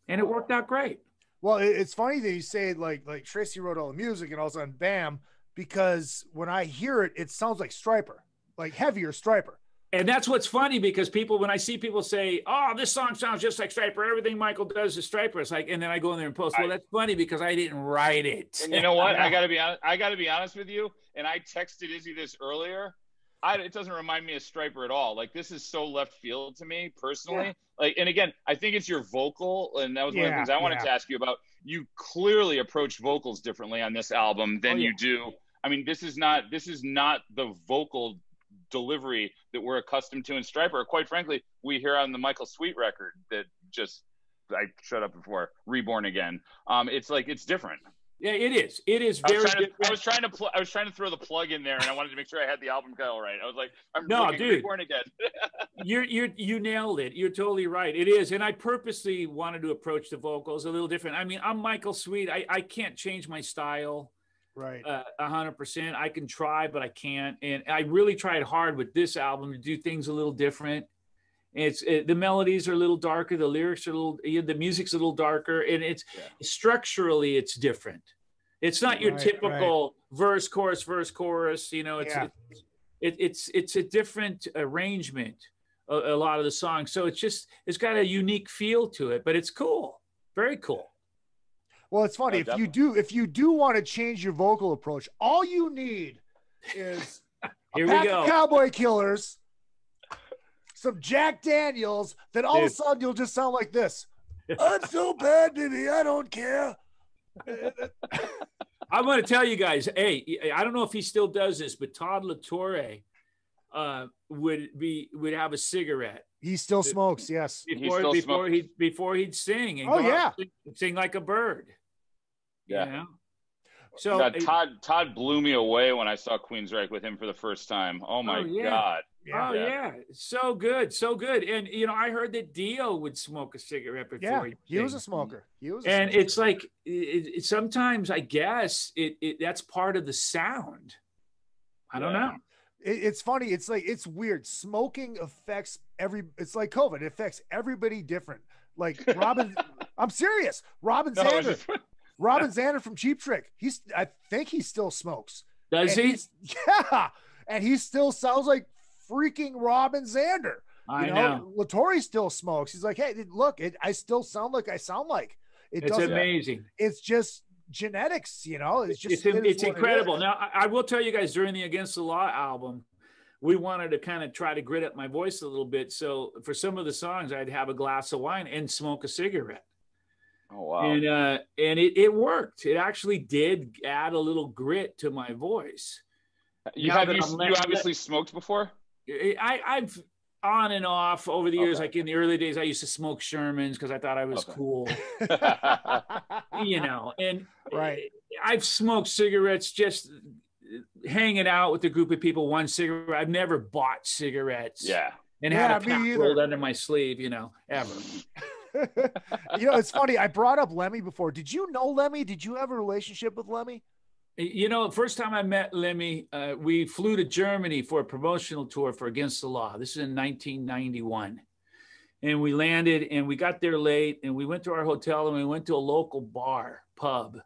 And it worked out great. Well, it's funny that you say like TRACII wrote all the music and all of a sudden, bam, because when I hear it, it sounds like Stryper, like heavier Stryper. And that's what's funny, because when I see people say, "Oh, this song sounds just like Stryper. Everything Michael does is Stryper," it's like, and then I go in there and post. Well, that's funny because I didn't write it. And you know what? I gotta be honest with you. And I texted Izzy this earlier. It doesn't remind me of Stryper at all. Like, this is so left field to me personally. Yeah. Like, and again, I think it's your vocal, and that was one of the things I wanted to ask you about. You clearly approach vocals differently on this album than you do. I mean, this is not the vocal delivery that we're accustomed to in Stryper. Quite frankly, we hear on the Michael Sweet record that I shut up before, Reborn Again. It's like, it's different. Yeah, it is. It is very different. I was trying to throw the plug in there, and I wanted to make sure I had the album title right. I was like, dude, Reborn Again. You nailed it. You're totally right. It is. And I purposely wanted to approach the vocals a little different. I mean, I'm Michael Sweet. I can't change my style. Right. 100%. I can try, but I can't. And I really tried hard with this album to do things a little different. The melodies are a little darker. The lyrics are the music's a little darker, and structurally it's different. It's not your typical verse, chorus. You know, it's a different arrangement, a lot of the songs. So it's got a unique feel to it, but it's cool. Very cool. Well, it's funny. If you do want to change your vocal approach, all you need is Here we go. Cowboy Killers, some Jack Daniels, then all of a sudden you'll just sound like this. I'm so bad, baby, I don't care. I'm going to tell you guys, hey, I don't know if he still does this, but Todd LaTorre would have a cigarette. He still smokes, yes. Before he'd sing and sing like a bird. Yeah. You know? So Todd blew me away when I saw Queensryche with him for the first time. Oh my God. Yeah. So good. And you know, I heard that Dio would smoke a cigarette before he was a smoker. It's like sometimes I guess that's part of the sound. I don't know. It's funny. It's like, it's weird. Smoking affects it's like COVID. It affects everybody different. Like Robin, I'm serious. Robin Zander from Cheap Trick. I think he still smokes. Does he? Yeah. And he still sounds like freaking Robin Zander. I know. LaTorre still smokes. He's like, hey, look, I still sound like I sound like. It's amazing. It's just genetics, you know. It's incredible. Now, I will tell you guys, during the Against the Law album, we wanted to kind of try to grit up my voice a little bit. So for some of the songs, I'd have a glass of wine and smoke a cigarette. Oh, wow. And it worked. It actually did add a little grit to my voice. You obviously smoked before? I've on and off over the years. Like in the early days, I used to smoke Shermans because I thought I was cool. You know, and I've smoked cigarettes just hanging out with a group of people, one cigarette. I've never bought cigarettes. Yeah. And had a pack rolled under my sleeve, ever. It's funny. I brought up Lemmy before. Did you know Lemmy? Did you have a relationship with Lemmy? First time I met Lemmy, we flew to Germany for a promotional tour for Against the Law. This is in 1991. And we landed and we got there late and we went to our hotel and we went to a local pub.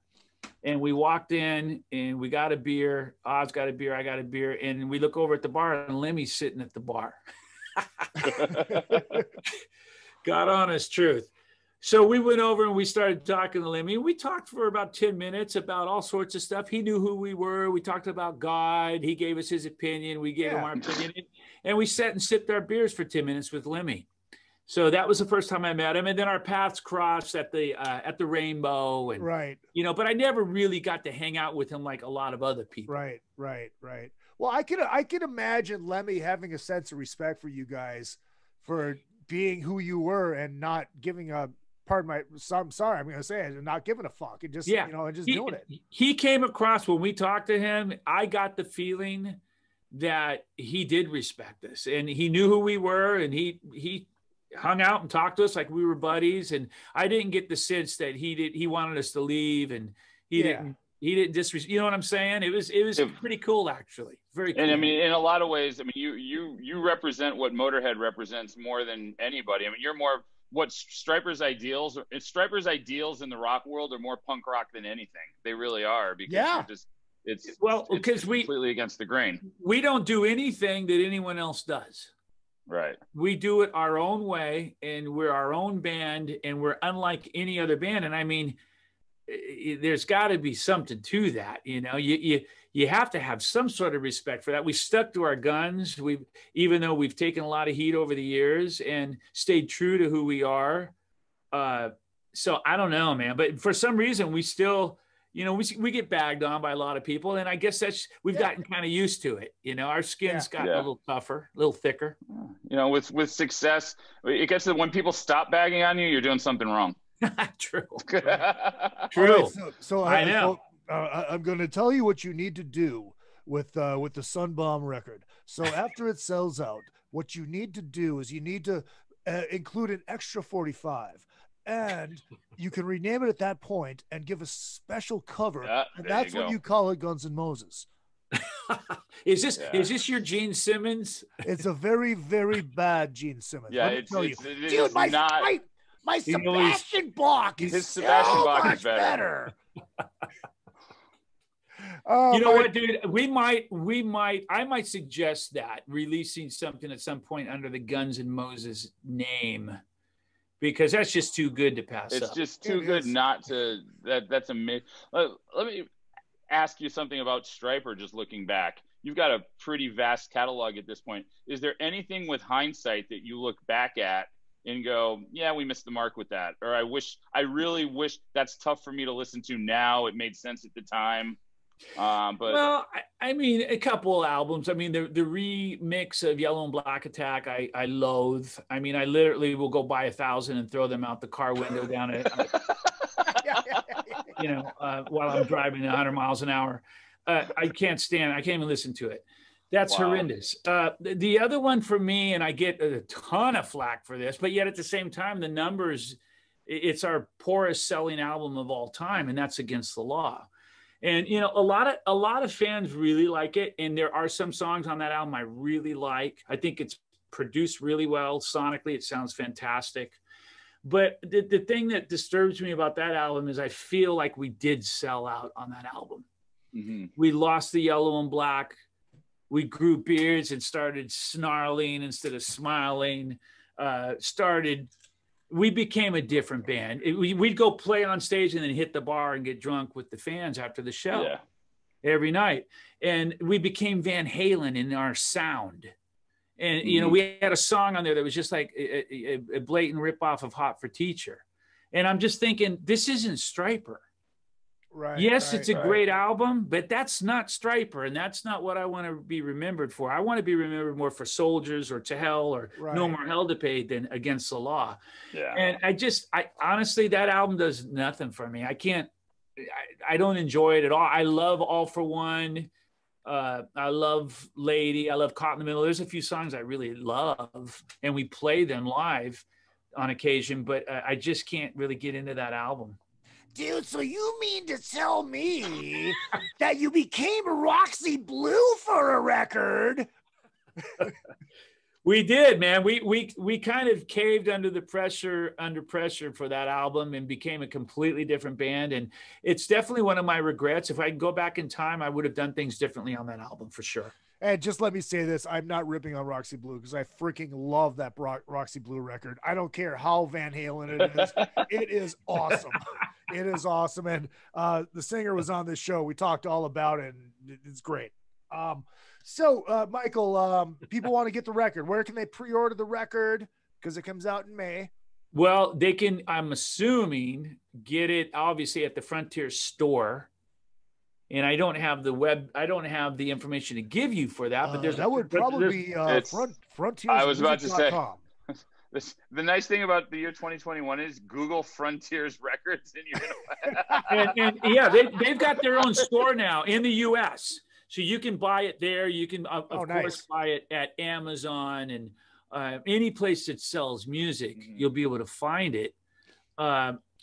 And we walked in and we got a beer. Oz got a beer, I got a beer. And we look over at the bar and Lemmy's sitting at the bar. God honest truth. So we went over and we started talking to Lemmy. We talked for about 10 minutes about all sorts of stuff. He knew who we were. We talked about God. He gave us his opinion. We gave him our opinion. And we sat and sipped our beers for 10 minutes with Lemmy. So that was the first time I met him. And then our paths crossed at the Rainbow. And, right. But I never really got to hang out with him like a lot of other people. Right. Well, I could imagine Lemmy having a sense of respect for you guys for being who you were and not giving a, I'm sorry, I'm going to say it, not giving a fuck and just, and just doing it. He came across when we talked to him, I got the feeling that he did respect us and he knew who we were and he hung out and talked to us like we were buddies. And I didn't get the sense that he wanted us to leave and he didn't disrespect, you know what I'm saying? It was pretty cool, actually. Very cool. And I mean, in a lot of ways, I mean, you represent what Motorhead represents more than anybody. I mean, you're more what Stryper's ideals in the rock world are more punk rock than anything. They really are, because it's completely against the grain. We don't do anything that anyone else does. Right. We do it our own way, and we're our own band, and we're unlike any other band. And I mean, there's got to be something to that. You have to have some sort of respect for that. We stuck to our guns. Even though we've taken a lot of heat over the years and stayed true to who we are. So I don't know, man, but for some reason we still, we get bagged on by a lot of people. And I guess we've gotten kind of used to it. Our skin's gotten a little tougher, a little thicker. With success, it gets to when people stop bagging on you, you're doing something wrong. True. True. Right, so I know. I'm going to tell you what you need to do with the SUNBOMB record. So after it sells out, what you need to do is you need to include an extra 45, and you can rename it at that point and give a special cover, and that's when you call it Guns N' Moses. Is this your Gene Simmons? It's a very, very bad Gene Simmons. Yeah, Let me tell you. Dude, my Sebastian Bach is Sebastian Bach much is better. What, dude? I might suggest that releasing something at some point under the Guns N' Moses name, because that's just too good to pass up. It's just too good not to. That's amazing. Let me ask you something about Stryper. Just looking back, you've got a pretty vast catalog at this point. Is there anything with hindsight that you look back at and go, yeah, we missed the mark with that, or I really wish that's tough for me to listen to now. It made sense at the time. Well, I mean, a couple albums. I mean, the remix of Yellow and Black Attack, I loathe. I mean, I literally will go buy 1,000 and throw them out the car window down at, while I'm driving 100 miles an hour. I can't even listen to it. That's horrendous. The other one for me, and I get a ton of flack for this, but yet at the same time, the numbers, it's our poorest selling album of all time, and that's Against the Law. And, a lot of fans really like it. And there are some songs on that album I really like. I think it's produced really well. Sonically, it sounds fantastic. But the thing that disturbs me about that album is I feel like we did sell out on that album. Mm-hmm. We lost the yellow and black. We grew beards and started snarling instead of smiling. We became a different band. We'd go play on stage and then hit the bar and get drunk with the fans after the show every night. And we became Van Halen in our sound. And, we had a song on there that was just like a blatant ripoff of Hot for Teacher. And I'm just thinking, this isn't Stryper. Right. Yes, it's a great album, but that's not Stryper, and that's not what I want to be remembered for. I want to be remembered more for Soldiers or To Hell or No More Hell to Pay than Against the Law. Yeah. And I honestly, that album does nothing for me. I don't enjoy it at all. I love All for One. I love Lady. I love Caught in the Middle. There's a few songs I really love, and we play them live on occasion, but I just can't really get into that album. Dude, so you mean to tell me that you became Roxy Blue for a record? We did, man. We kind of caved under pressure for that album and became a completely different band. And it's definitely one of my regrets. If I could go back in time, I would have done things differently on that album for sure. And just let me say this, I'm not ripping on Roxy Blue because I freaking love that Roxy Blue record. I don't care how Van Halen it is. It is awesome. It is awesome. And the singer was on this show. We talked all about it, and it's great. So, Michael, people want to get the record. Where can they pre-order the record? Because it comes out in May. Well, they can, I'm assuming, get it obviously at the Frontier store. And I don't have the information to give you for that, but that would probably be Frontier. I was about to say, the nice thing about the year 2021 is Google Frontiers Records, and you're gonna yeah, they've got their own store now in the U.S., so you can buy it there. You can of course buy it at Amazon and any place that sells music. You'll be able to find it.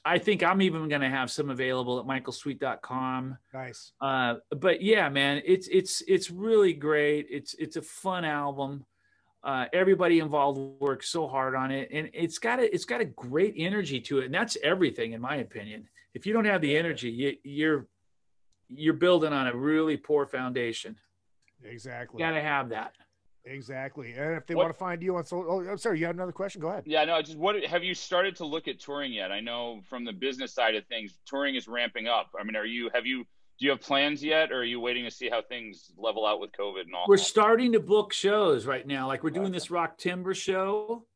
I think I'm even going to have some available at michaelsweet.com. Nice. But yeah, man, it's really great. It's a fun album. Everybody involved works so hard on it, and it's got a great energy to it, and that's everything in my opinion. If you don't have the energy, you're building on a really poor foundation. Exactly. You got to have that. Exactly. And if they want to find you on I'm sorry, you had another question? Go ahead. Yeah, no, what have you started to look at touring yet? I know from the business side of things, touring is ramping up. I mean, do you have plans yet, or are you waiting to see how things level out with COVID and all? We're starting to book shows right now. Like we're doing this Rock Timber show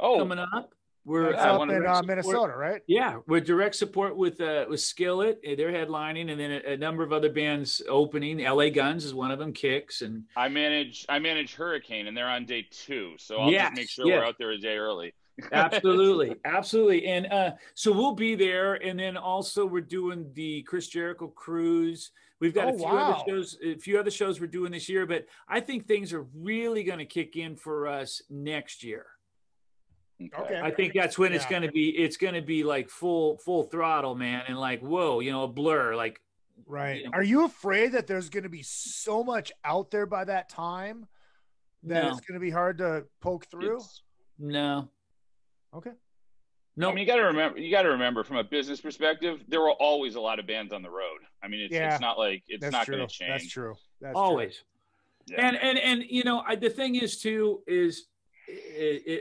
coming up. We're up in Minnesota, right? Yeah, we're direct support with Skillet. They're headlining, and then a number of other bands opening. LA Guns is one of them. Kicks, and I manage Hurricane, and they're on day 2, so I'll just make sure we're out there a day early. Absolutely. And so we'll be there, and then also we're doing the Chris Jericho cruise. We've got a few other shows we're doing this year, but I think things are really going to kick in for us next year. Okay. I think that's when it's going to be like full throttle, man. And like, whoa, a Blur, like, right. Are you afraid that there's going to be so much out there by that time that it's going to be hard to poke through? No. Okay. No. I mean, you got to remember from a business perspective, there were always a lot of bands on the road. I mean, it's not like it's not going to change. That's true. That's always. True. Yeah. And the thing is too, is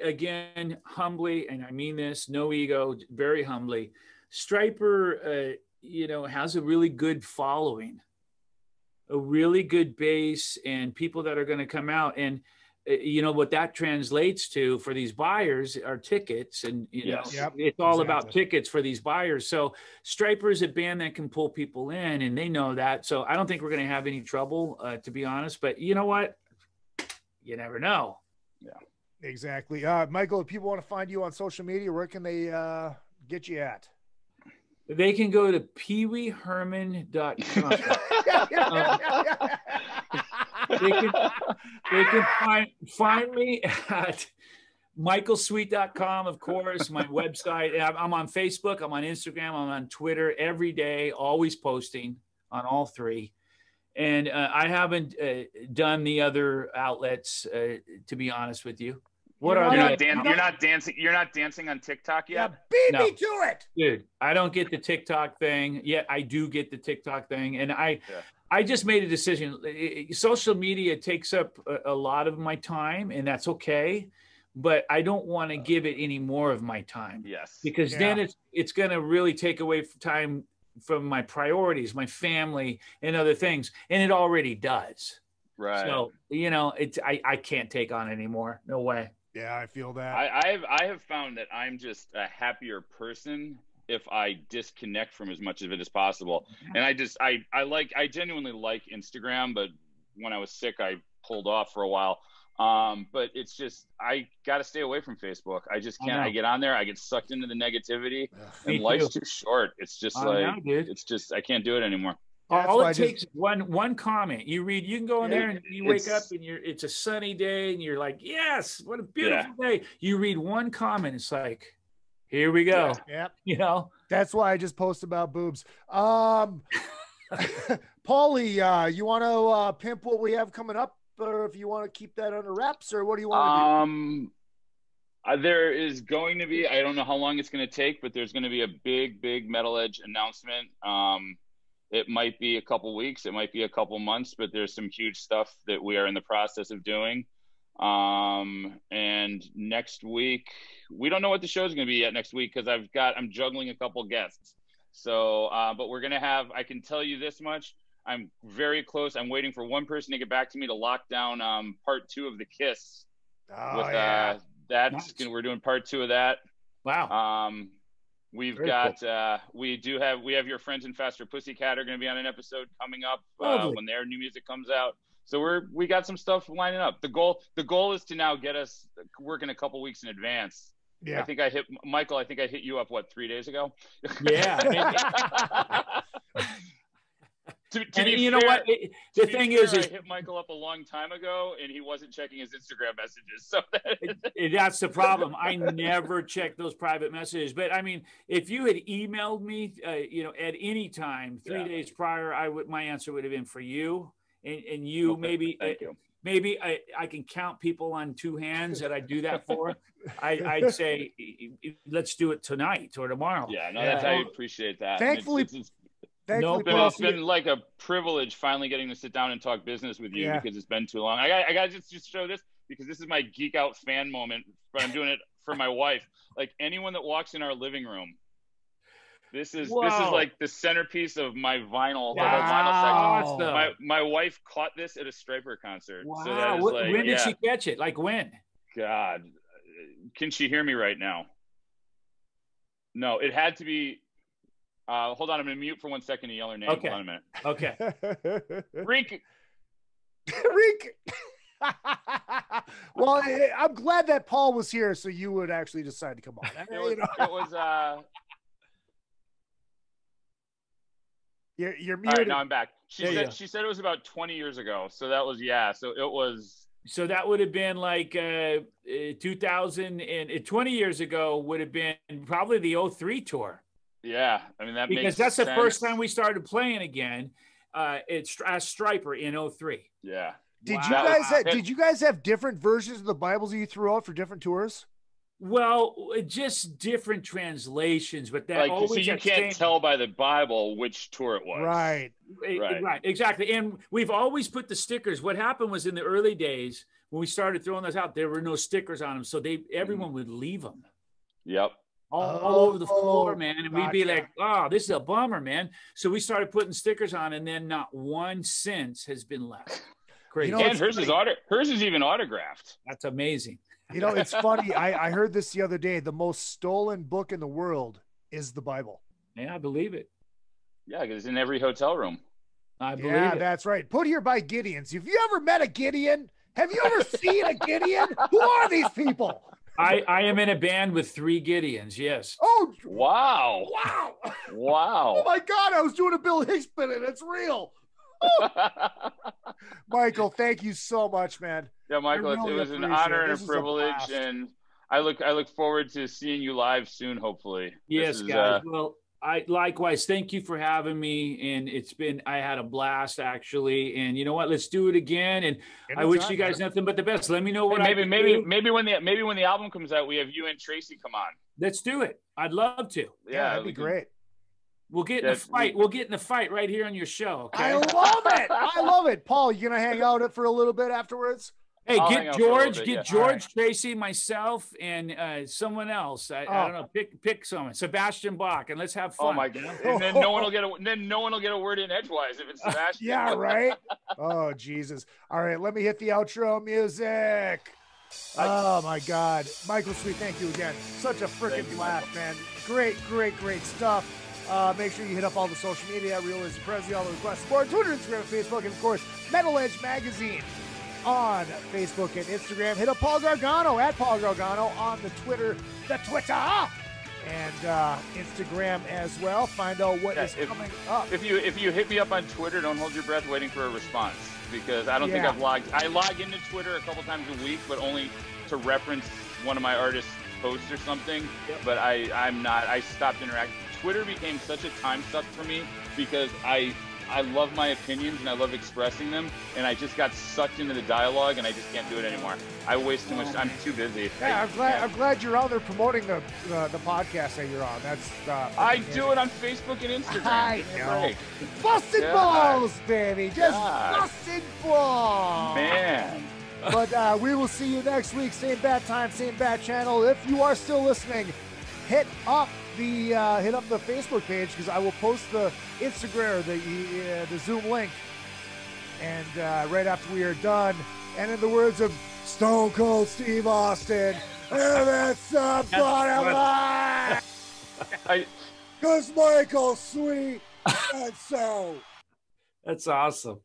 again, humbly, and I mean this, no ego, very humbly, STRYPER, has a really good following, a really good base, and people that are going to come out. And what that translates to for these buyers are tickets, and it's all about tickets for these buyers. So STRYPER is a band that can pull people in, and they know that. So I don't think we're going to have any trouble, to be honest. But you know what? You never know. Yeah. Exactly. Michael, if people want to find you on social media, where can they get you at? They can go to peeweeherman.com. They can find me at michaelsweet.com, of course, my website. I'm on Facebook, I'm on Instagram, I'm on Twitter every day, always posting on all three. And I haven't done the other outlets, to be honest with you. You're not dancing on TikTok yet? Yeah, beat me to it, dude. I don't get the TikTok thing yet. I do get the TikTok thing, and I just made a decision. Social media takes up a lot of my time, and that's okay. But I don't want to give it any more of my time. Yes, because then it's going to really take away time from my priorities, my family, and other things, and it already does. Right. So I can't take on anymore. No way. Yeah, I feel that. I have found that I'm just a happier person if I disconnect from as much of it as possible. And I genuinely like Instagram, but when I was sick, I pulled off for a while. But it's just, I got to stay away from Facebook. I just can't. I get on there, I get sucked into the negativity, and life's too short. It's just I can't do it anymore. All it takes is one comment. You read, you can go in there and you wake up and it's a sunny day and you're like, yes, what a beautiful day. You read one comment, it's like, here we go. Yep. You know, that's why I just post about boobs. Paulie, you want to pimp what we have coming up, or if you want to keep that under wraps, or what do you want to do? There is going to be, I don't know how long it's going to take, but there's going to be a big Metal Edge announcement. It might be a couple weeks, it might be a couple months, but there's some huge stuff that we are in the process of doing. And next week, we don't know what the show is going to be yet next week, because I'm juggling a couple guests. So, but we're going to have, I can tell you this much, I'm very close. I'm waiting for one person to get back to me to lock down part 2 of The Kiss. We're doing part 2 of that. Wow. We have your friends in Faster Pussycat are going to be on an episode coming up when their new music comes out. So we got some stuff lining up. The goal is to now get us working a couple weeks in advance. Yeah. I think I hit you up 3 days ago. Yeah. To and be you fair, know what? The thing is, I hit Michael up a long time ago, and he wasn't checking his Instagram messages. So that's the problem. I never check those private messages. But I mean, if you had emailed me, at any time 3 days prior, my answer would have been for you, and you maybe. Thank you. Maybe I can count people on 2 hands that I do that for. I'd say, let's do it tonight or tomorrow. Yeah, no, I appreciate that. Thankfully. It's been like a privilege finally getting to sit down and talk business with you because it's been too long. I got to just show this because this is my geek out fan moment, but I'm doing it for my wife. Like anyone that walks in our living room, this is like the centerpiece of my vinyl. Wow. Vinyl section. My wife caught this at a Stryper concert. Wow. So that is when did she catch it? Like when? God, can she hear me right now? No, it had to be. Hold on, I'm going to mute for 1 second to yell her name. Okay. Hold on a minute. Okay. Reek. Well, I'm glad that Paul was here, so you would actually decide to come on. It was You're muted. All right, now I'm back. She said it was about 20 years ago. So that was So it was. So that would have been like 2000 and 20 years ago would have been probably the 03 tour. Yeah, I mean because that's the first time we started playing again. It's as Stryper in 03. Yeah. Did you guys have different versions of the Bibles that you threw out for different tours? Well, just different translations, but that always so you can't tell by the Bible which tour it was. Right, exactly. And we've always put the stickers. What happened was in the early days when we started throwing those out, there were no stickers on them, so everyone would leave them. Yep. All over the floor, man. And we'd be like, oh, this is a bummer, man. So we started putting stickers on, and then not one since has been left. Crazy. And hers is even autographed. That's amazing. It's funny. I heard this the other day. The most stolen book in the world is the Bible. Yeah, I believe it. Yeah, because it's in every hotel room. I believe it. That's right. Put here by Gideons. Have you ever met a Gideon? Have you ever seen a Gideon? Who are these people? I am in a band with 3 Gideons, yes. Oh, wow. Oh, my God. I was doing a Bill Hicks bit, and it's real. Michael, thank you so much, man. Yeah, Michael, it was an honor and a privilege, and I look forward to seeing you live soon, hopefully. Yes, guys. Well, I likewise thank you for having me, and I had a blast actually. And you know what? Let's do it again. And I wish you guys nothing but the best. Let me know what maybe when the album comes out, we have you and TRACII come on. Let's do it. I'd love to. Yeah, that'd be great. We'll get in a fight. We'll get in a fight right here on your show. Okay? I love it. Paul, you gonna hang out for a little bit afterwards? Hey, get George, TRACII, myself, and someone else. I don't know. Pick someone. Sebastian Bach, and let's have fun. Oh my God! And then no one will get a word in edgewise if it's Sebastian. Yeah, right. Oh Jesus! All right, let me hit the outro music. Oh my God, Michael Sweet, thank you again. Such a freaking blast, man. Great stuff. Make sure you hit up all the social media, Real Izzy Prezi, all the requests, board, Twitter, Instagram, Facebook, and of course, Metal Edge Magazine on Facebook and Instagram. Hit up Paul Gargano at Paul Gargano on the Twitter. and Instagram as well. Find out what is coming up. If you hit me up on Twitter, don't hold your breath waiting for a response, because I don't think I've logged. I log into Twitter a couple times a week, but only to reference one of my artists' posts or something. But I'm not. I stopped interacting. Twitter became such a time suck for me because I love my opinions and I love expressing them, and I just got sucked into the dialogue and I just can't do it anymore. I waste too much. I'm too busy. Yeah, I'm glad you're out there promoting the podcast that you're on. That's I do it on Facebook and Instagram. I know. Busted balls, baby. Just busted balls. Man. But we will see you next week. Same bad time, same bad channel. If you are still listening, hit up the Facebook page, because I will post the Instagram or the Zoom link, and right after we are done. And in the words of Stone Cold Steve Austin, if it's somebody because Michael's sweet, and so. That's awesome.